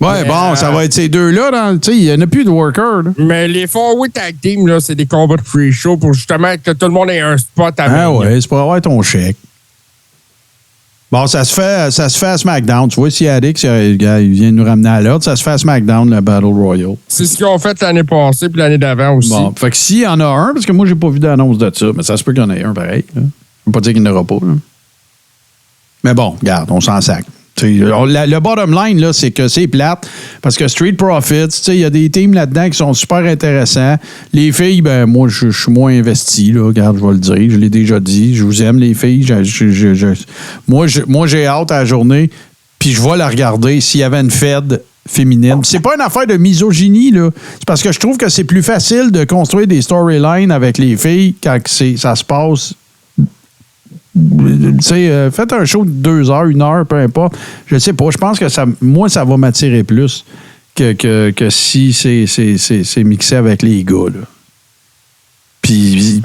Ouais, bon, ça va être ces deux-là. Tu sais, il n'y en a plus de worker. Là. Mais les four-way tag team, là, c'est des combats de free show pour justement que tout le monde ait un spot à venir. Ah ouais, c'est pour avoir ton chèque. Bon, ça se fait à SmackDown. Tu vois, si Adix, il vient nous ramener à l'ordre, ça se fait à SmackDown, le Battle Royal. C'est ce qu'ils ont fait l'année passée puis l'année d'avant aussi. Bon, fait que s'il y en a un, parce que moi, j'ai pas vu d'annonce de ça, mais ça se peut qu'il y en ait un pareil. Je ne veux pas dire qu'il n'y en aura pas. Là. Mais bon, regarde, on s'en sac. Le bottom line, là, c'est que c'est plate parce que Street Profits, il y a des teams là-dedans qui sont super intéressants. Les filles, ben moi, je suis moins investi. Là, regarde, je vais le dire. Je l'ai déjà dit. Je vous aime, les filles. Moi, j'ai hâte à la journée, puis je vais la regarder s'il y avait une Fed féminine. C'est pas une affaire de misogynie, là. C'est parce que je trouve que c'est plus facile de construire des storylines avec les filles quand ça se passe. Faites un show de 2 heures, 1 heure, peu importe. Je sais pas. Je pense que ça va m'attirer plus que si c'est mixé avec les gars. Là. Puis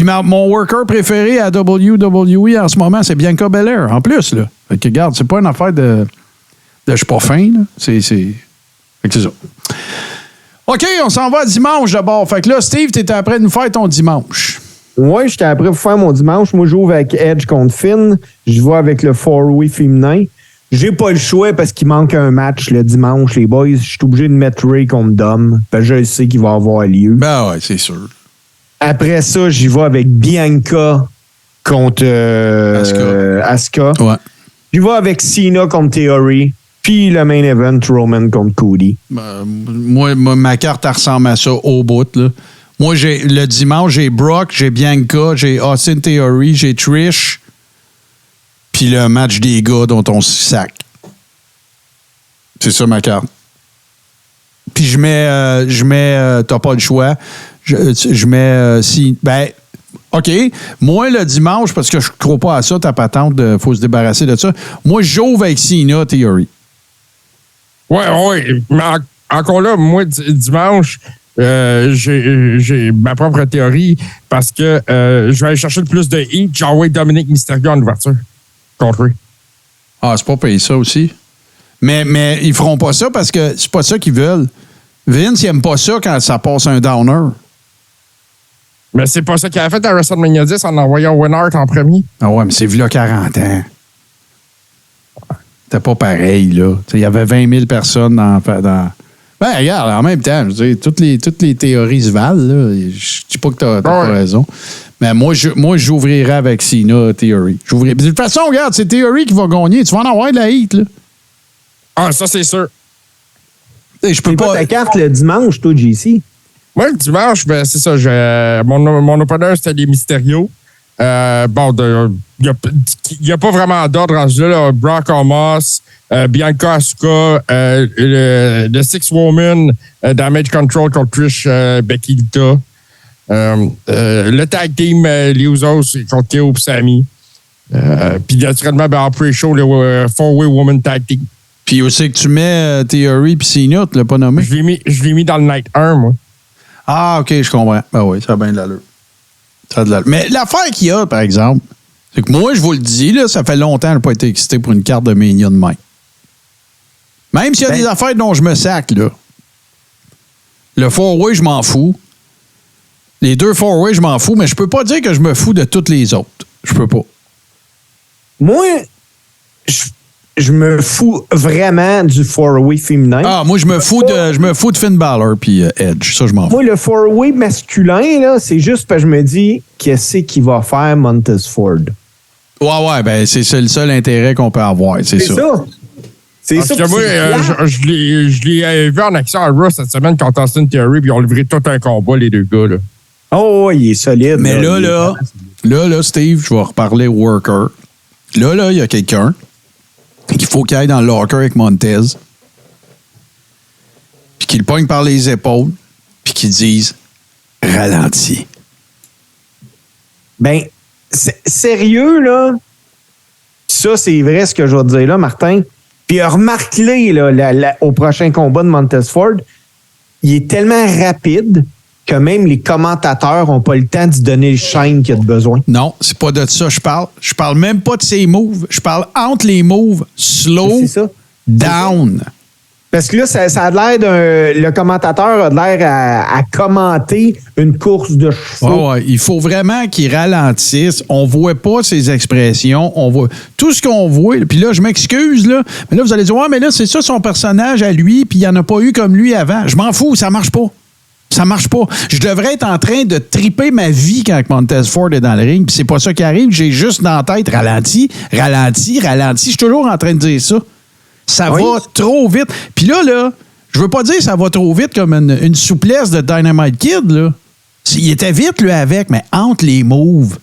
mon worker préféré à WWE en ce moment, c'est Bianca Belair, en plus. Là. Fait que, regarde, c'est pas une affaire de je suis pas fin. Là. Fait que c'est ça. OK, on s'en va dimanche d'abord. Fait que là, Steve, t'étais après de nous faire ton dimanche. Oui, j'étais après pour faire mon dimanche. Moi, j'ouvre avec Edge contre Finn. Je vais avec le four-way féminin. j'ai pas le choix parce qu'il manque un match le dimanche, les boys. Je suis obligé de mettre Ray contre Dom. Parce que je sais qu'il va avoir lieu. Ben ouais, c'est sûr. Après ça, j'y vais avec Bianca contre Asuka. Ouais. J'y vais avec Cena contre Theory. Puis le main event, Roman contre Cody. Moi, ma carte, elle ressemble à ça au bout, là. Moi, le dimanche, j'ai Brock, j'ai Bianca, j'ai Austin Theory, j'ai Trish. Puis le match des gars dont on se sac. C'est ça ma carte. Puis je mets t'as pas le choix. Je mets OK. Moi, le dimanche, parce que je crois pas à ça, ta patente, faut se débarrasser de ça. Moi, j'ouvre avec Cena Theory. Ouais. Mais encore là, moi, dimanche, j'ai ma propre théorie parce que je vais aller chercher le plus de heat. J'ai envoyé Dominique Mysterio en ouverture contre lui. Ah, c'est pas payé ça aussi. Mais ils feront pas ça parce que c'est pas ça qu'ils veulent. Vince, il aime pas ça quand ça passe un downer. Mais c'est pas ça qu'il a fait à WrestleMania 10 en envoyant Winhart en premier. Ah ouais, mais c'est v'là 40 ans. C'était pas pareil, là. Il y avait 20 000 personnes dans... Ben, regarde, en même temps, je veux dire, toutes les théories se valent, là. Je dis pas que t'as pas raison. Mais moi, j'ouvrirais avec Cena Theory. De toute façon, regarde, c'est Theory qui va gagner. Tu vas en avoir de la heat, là. Ah, ça, c'est sûr. Je peux C'est pas... pas ta carte le dimanche, toi, JC? Moi, le dimanche, ben, c'est ça. Mon opener, c'était les Mysterio. Il n'y a pas vraiment d'ordre en ce jeu-là. Brock Omos, Bianca Asuka, le Six Woman, Damage Control contre Trish, Becky Lita. Le tag team, les Usos contre Keo et Sami. Puis naturellement, en pre-show, le Four-Way Woman Tag Team. Puis aussi que tu mets Theory puis Cena, tu l'as pas nommé? Je l'ai mis dans le Night 1, moi. Ah, OK, je comprends. Ben oui, ça a bien de l'allure. Ça a de l'allure. Mais l'affaire qu'il y a, par exemple, c'est que moi, je vous le dis, là, ça fait longtemps que je n'ai pas été excité pour une carte de Mania de main. Même s'il y a des affaires dont je me sac, là. Le four-way, je m'en fous. Les deux four-way, je m'en fous, mais je peux pas dire que je me fous de toutes les autres. Je peux pas. Moi, je me fous vraiment du four-way féminin. Ah, moi, je me fous de Finn Balor puis Edge. Ça, je m'en fous. Moi, le four-way masculin, là, c'est juste parce que je me dis qu'est-ce qu'il va faire Montez Ford. Ouais, ben c'est le seul intérêt qu'on peut avoir, c'est ça. C'est Parce ça. que moi, je l'ai vu en action à Raw cette semaine contre Austin Theory, puis ils ont livré tout un combat, les deux gars. Là. Oh, il est solide. Mais là, Steve, je vais reparler Worker. Là, il y a quelqu'un qu'il faut qu'il aille dans le locker avec Montez, puis qu'il le pogne par les épaules, puis qu'il dise « Ralentis ». Ben, sérieux, là, ça, c'est vrai ce que je vais te dire là, Martin. Puis remarque-les, là, au prochain combat de Montez Ford, il est tellement rapide que même les commentateurs n'ont pas le temps d'y donner le shine qu'il y a de besoin. Non, c'est pas de ça que je parle. Je parle même pas de ses moves. Je parle entre les moves, slow, down. Parce que là, ça a l'air le commentateur a l'air à commenter une course de chevaux. Ouais, il faut vraiment qu'il ralentisse. On voit pas ses expressions. On voit tout ce qu'on voit. Puis là, je m'excuse, là. Mais là, vous allez dire, ouais, mais là, c'est ça son personnage à lui, puis il n'y en a pas eu comme lui avant. Je m'en fous, ça marche pas. Ça marche pas. Je devrais être en train de triper ma vie quand Montez Ford est dans le ring, puis c'est pas ça qui arrive. J'ai juste dans la tête ralenti. Je suis toujours en train de dire ça. Ça va trop vite. Puis là, je veux pas dire ça va trop vite comme une souplesse de Dynamite Kid, là. Il était vite, lui, avec, mais entre les moves,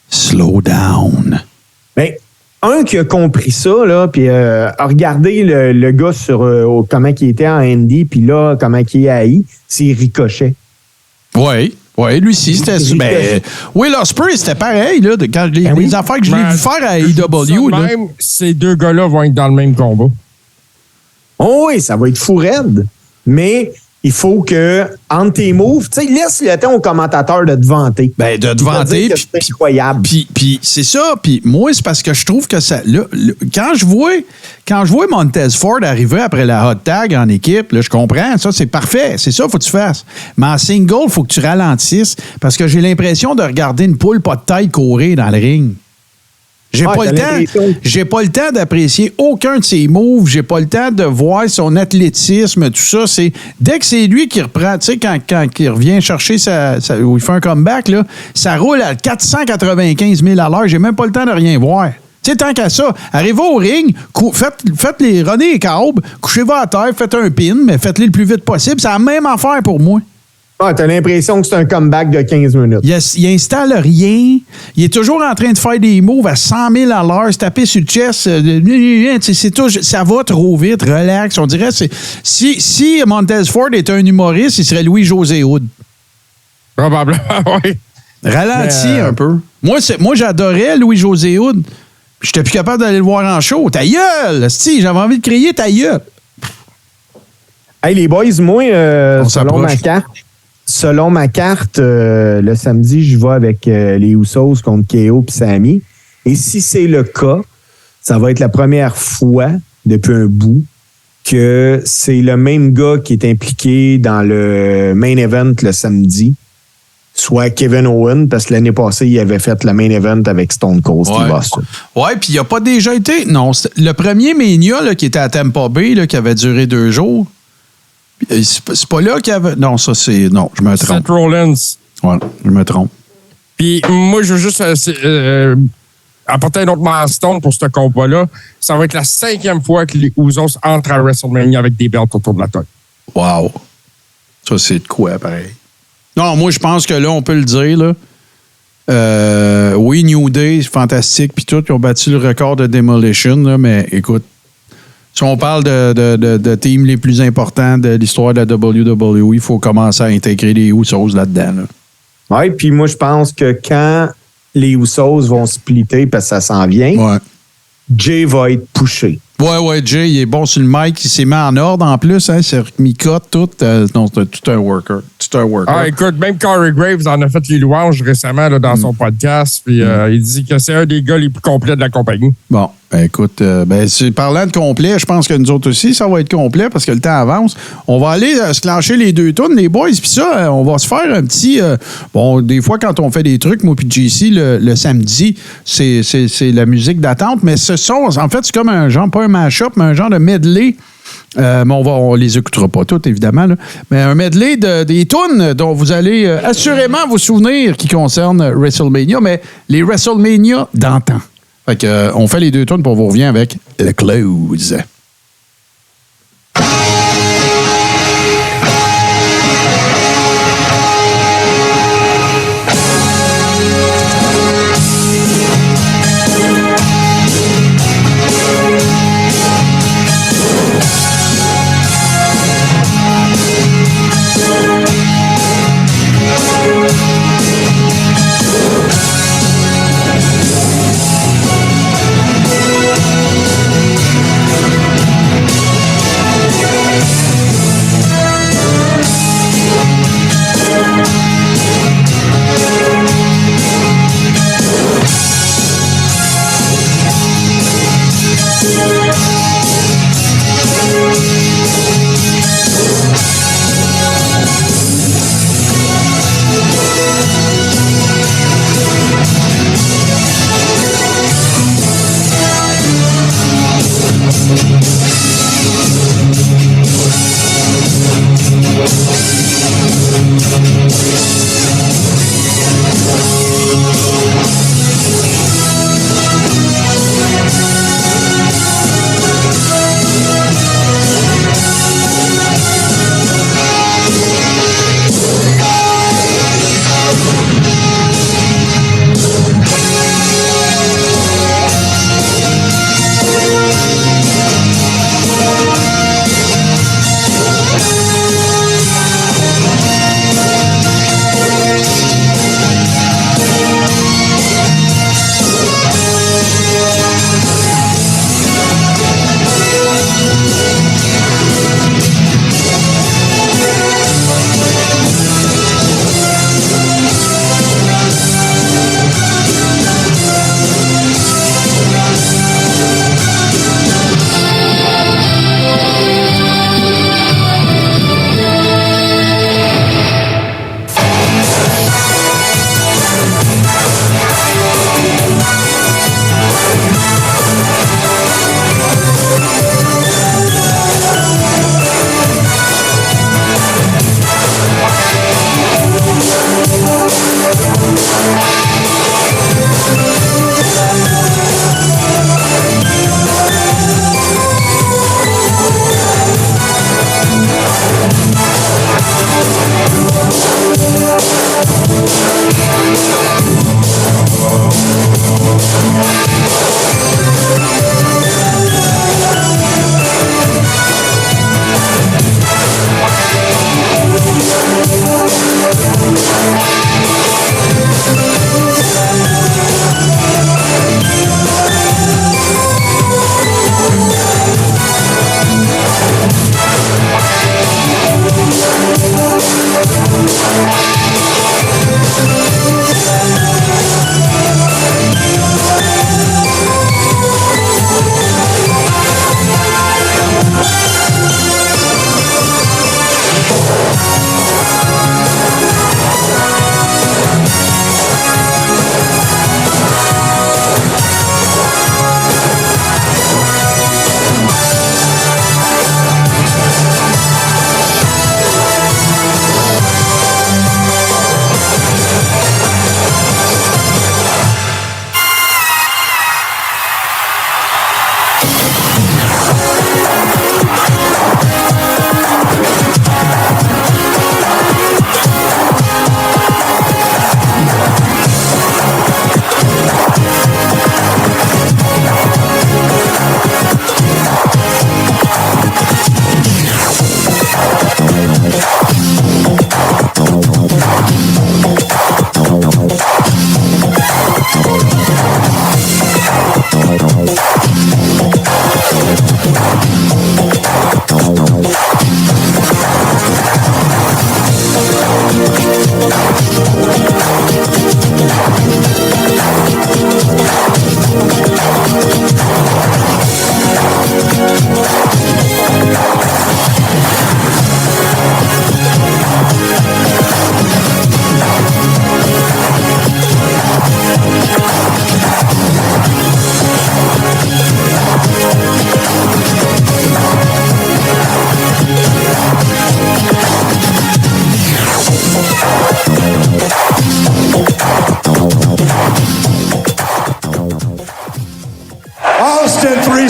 slow down. Bien, un qui a compris ça, là, puis a regardé le gars sur comment il était en Indy, puis là, comment il est haï, c'est Ricochet. Oui, lui aussi, c'était... Ben, Will Ospreay, c'était pareil, là, quand les affaires que je l'ai vu faire à AEW. Là. Même ces deux gars-là vont être dans le même combat. Oh oui, ça va être fou raide. Mais il faut que, entre tes moves, tu sais, laisse le temps au commentateur de te vanter. Ben, de te vanter. C'est incroyable. Puis c'est ça. Puis moi, c'est parce que je trouve que ça. Là, quand je vois Montez Ford arriver après la hot tag en équipe, là, je comprends. Ça, c'est parfait. C'est ça qu'il faut que tu fasses. Mais en single, il faut que tu ralentisses parce que j'ai l'impression de regarder une poule pas de taille courir dans le ring. J'ai Ouais, pas le t'as temps. l'impression. J'ai pas le temps d'apprécier aucun de ses moves. J'ai pas le temps de voir son athlétisme, tout ça. C'est dès que c'est lui qui reprend, tu sais, quand il revient chercher où il fait un comeback, là, ça roule à 495 000 à l'heure. J'ai même pas le temps de rien voir. Tu sais, tant qu'à ça, arrivez au ring, faites les runner les câbles, couchez-vous à terre, faites un pin, mais faites-les le plus vite possible. C'est la même affaire pour moi. Ah, t'as l'impression que c'est un comeback de 15 minutes. Il installe rien. Il est toujours en train de faire des moves à 100 000 à l'heure, se taper sur le chest. C'est tout, ça va trop vite, relax. On dirait si Montez Ford était un humoriste, il serait Louis-José Hood. Probablement, oui. Ralenti un peu. Moi, j'adorais Louis-José Hood. J'étais plus capable d'aller le voir en show. Ta gueule! J'avais envie de crier ta gueule. Hey, les boys, moi, On selon s'approche. ma carte, le samedi, je vais avec les Usos contre KO et Sami. Et si c'est le cas, ça va être la première fois depuis un bout que c'est le même gars qui est impliqué dans le main event le samedi, soit Kevin Owen, parce que l'année passée, il avait fait le main event avec Stone Cold Steve Austin. Ouais, puis il n'a pas déjà été. Non, le premier Mania là, qui était à Tampa Bay, là, qui avait duré 2 jours. C'est pas là qu'il y avait. Non, ça, c'est. Non, je me trompe. Seth Rollins. Ouais, je me trompe. Puis moi, je veux juste apporter un autre milestone pour ce combat-là. Ça va être la 5e fois que les Usos entrent à WrestleMania avec des belts autour de la tête. Wow. Ça, c'est de quoi, pareil? Non, moi, je pense que là, on peut le dire, là. Oui, New Day, c'est fantastique, puis tout, ils ont battu le record de Demolition, là, mais écoute, si on parle de teams les plus importants de l'histoire de la WWE, il faut commencer à intégrer les Usos là-dedans. Là. Oui, puis moi, je pense que quand les Usos vont splitter, parce que ça s'en vient, Ouais. Jay va être poussé. Ouais, Jay, il est bon sur le mic, il s'est mis en ordre en plus, hein, c'est mi-cote, tout. Non, c'est tout un worker. Ah, écoute, même Corey Graves en a fait les louanges récemment là, dans son podcast. Puis il dit que c'est un des gars les plus complets de la compagnie. Bon, écoute, parlant de complet, je pense que nous autres aussi, ça va être complet parce que le temps avance. On va aller se clencher les 2 tunes, les boys, puis ça, on va se faire un petit... bon, des fois, quand on fait des trucs, moi puis JC, le samedi, c'est la musique d'attente, mais ce sont, en fait, c'est comme un genre, pas un mash-up, mais un genre de medley. Mais on les écoutera pas toutes, évidemment. Là. Mais un medley des tunes dont vous allez assurément vous souvenir qui concernent WrestleMania, mais les WrestleMania d'antan. Fait que, on fait les 2 tunes pour vous revient avec le close.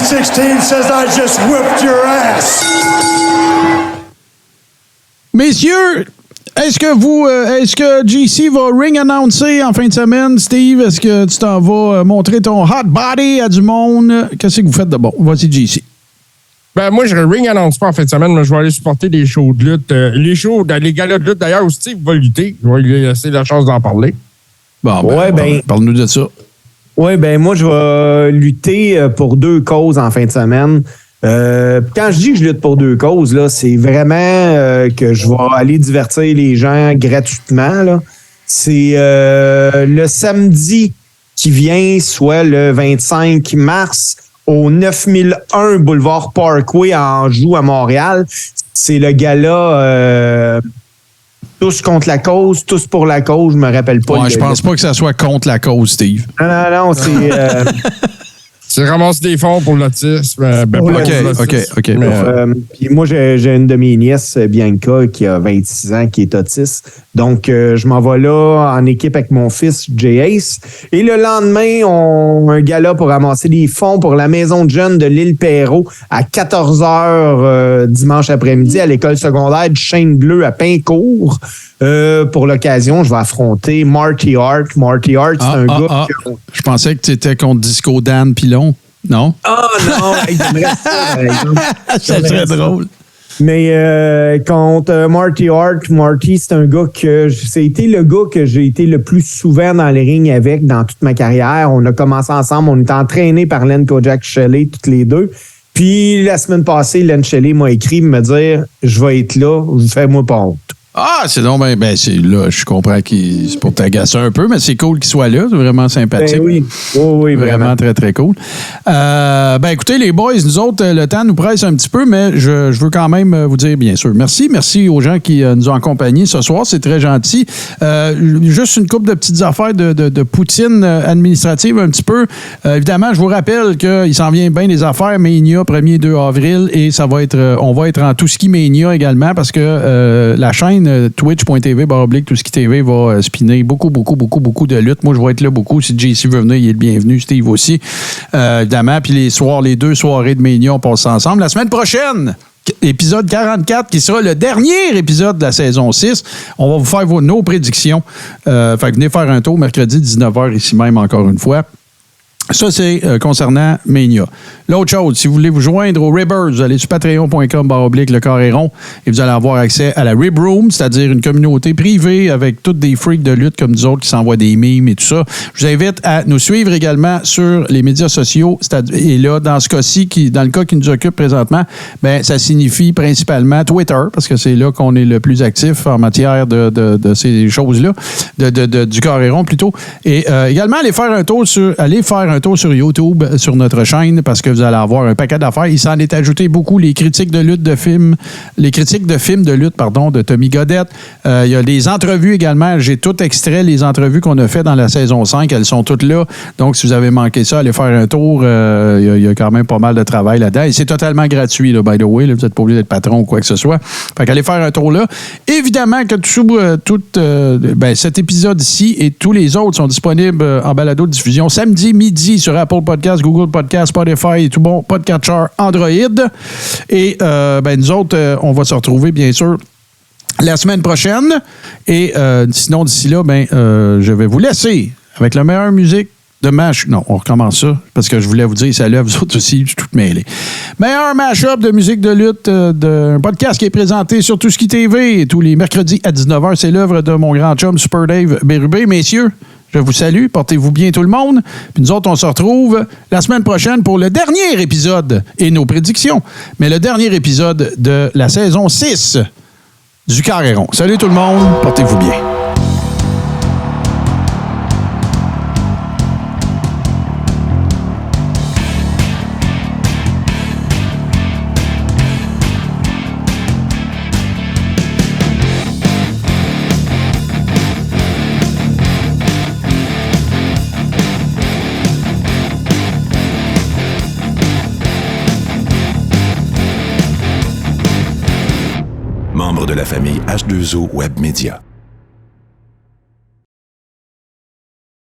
2016 says I just whipped your ass. Messieurs, est-ce que JC va ring annoncer en fin de semaine, Steve? Est-ce que tu t'en vas montrer ton hot body à du monde? Qu'est-ce que vous faites de bon? Vas-y, JC. Ben, moi, je ring annonce pas en fin de semaine, mais je vais aller supporter des shows de lutte. Les galas de lutte, d'ailleurs, où Steve va lutter. Je vais lui laisser la chance d'en parler. Bon, parle-nous de ça. Oui, ben moi, je vais lutter pour 2 causes en fin de semaine. Quand je dis que je lutte pour 2 causes, là, c'est vraiment que je vais aller divertir les gens gratuitement. Là. C'est le samedi qui vient, soit le 25 mars, au 9001 Boulevard Parkway à Anjou, à Montréal. C'est le gala Tous contre la cause, tous pour la cause, je me rappelle pas. Ouais, je pense pas que ça soit contre la cause, Steve. Non, c'est... C'est ramasser des fonds pour l'autisme. OK. Puis moi, j'ai une de mes nièces, Bianca, qui a 26 ans, qui est autiste. Donc, je m'en vais là en équipe avec mon fils, J-Ace. Et le lendemain, on a un gala pour ramasser des fonds pour la maison de jeunes de l'île Perrot à 14h dimanche après-midi à l'école secondaire du Chêne Bleu à Pincourt. Pour l'occasion, je vais affronter Marty Hart. Marty Hart, c'est un gars... Je pensais que tu étais contre Disco Dan Pilon. Non? Ah non, j'aimerais ça. Ça serait drôle. Mais contre Marty Hart, Marty, c'est un gars c'était le gars que j'ai été le plus souvent dans les rings avec dans toute ma carrière. On a commencé ensemble, on était entraînés par Len Kojak Shelley, toutes les deux. Puis la semaine passée, Len Shelley m'a écrit me dire « Je vais être là, fais-moi pas honte ». Ah, c'est donc, c'est là, je comprends qu'il c'est pour t'agacer un peu, mais c'est cool qu'il soit là, c'est vraiment sympathique. Ben oui, oui, vraiment très, très cool. Écoutez, les boys, nous autres, le temps nous presse un petit peu, mais je veux quand même vous dire, bien sûr, merci aux gens qui nous ont accompagnés ce soir, c'est très gentil. Juste une couple de petites affaires de poutine administrative un petit peu. Évidemment, je vous rappelle qu'il s'en vient bien des affaires Mania 1er 2 avril et ça va être, on va être en tout ski Mania également parce que la chaîne twitch.tv/TouSkiTV va spinner beaucoup de luttes. Moi, je vais être là beaucoup. Si JC veut venir, il est le bienvenu. Steve aussi, évidemment. Puis les 2 soirées de Mania, on passe ensemble. La semaine prochaine, épisode 44, qui sera le dernier épisode de la saison 6. On va vous faire nos prédictions. Fait que venez faire un tour mercredi 19h ici même, encore une fois. Ça, c'est concernant Mania. L'autre chose, si vous voulez vous joindre au Ribbers, vous allez sur patreon.com/le carré rond et vous allez avoir accès à la Rib Room, c'est-à-dire une communauté privée avec toutes des freaks de lutte comme nous autres qui s'envoient des mimes et tout ça. Je vous invite à nous suivre également sur les médias sociaux. Et là, dans ce cas-ci, dans le cas qui nous occupe présentement, ça signifie principalement Twitter, parce que c'est là qu'on est le plus actif en matière de ces choses-là, du carré rond plutôt. Et également, allez faire un tour sur YouTube, sur notre chaîne, parce que vous allez avoir un paquet d'affaires. Il s'en est ajouté beaucoup, les critiques de films de lutte, de Tommy Godette. Il y a des entrevues également. J'ai tout extrait les entrevues qu'on a fait dans la saison 5. Elles sont toutes là. Donc, si vous avez manqué ça, allez faire un tour. Il y a quand même pas mal de travail là-dedans. Et c'est totalement gratuit, là, by the way. Là, vous n'êtes pas obligé d'être patron ou quoi que ce soit. Fait qu'allez faire un tour là. Évidemment que cet épisode-ci et tous les autres sont disponibles en balado-diffusion samedi midi sur Apple Podcasts, Google Podcasts, Spotify et tout bon podcatcher Android. Et nous autres, on va se retrouver, bien sûr, la semaine prochaine. Et sinon, d'ici là, je vais vous laisser avec la meilleure musique de mash. Non, on recommence ça parce que je voulais vous dire salut à vous autres aussi, je suis tout mêlé. Meilleur mash-up de musique de lutte d'un podcast qui est présenté sur TouSki TV tous les mercredis à 19h. C'est l'œuvre de mon grand chum Super Dave Bérubé. Messieurs, je vous salue, portez-vous bien tout le monde. Puis nous autres, on se retrouve la semaine prochaine pour le dernier épisode et nos prédictions. Mais le dernier épisode de la saison 6 du Carré rond. Salut tout le monde, portez-vous bien. Membre de la famille H2O Web Media.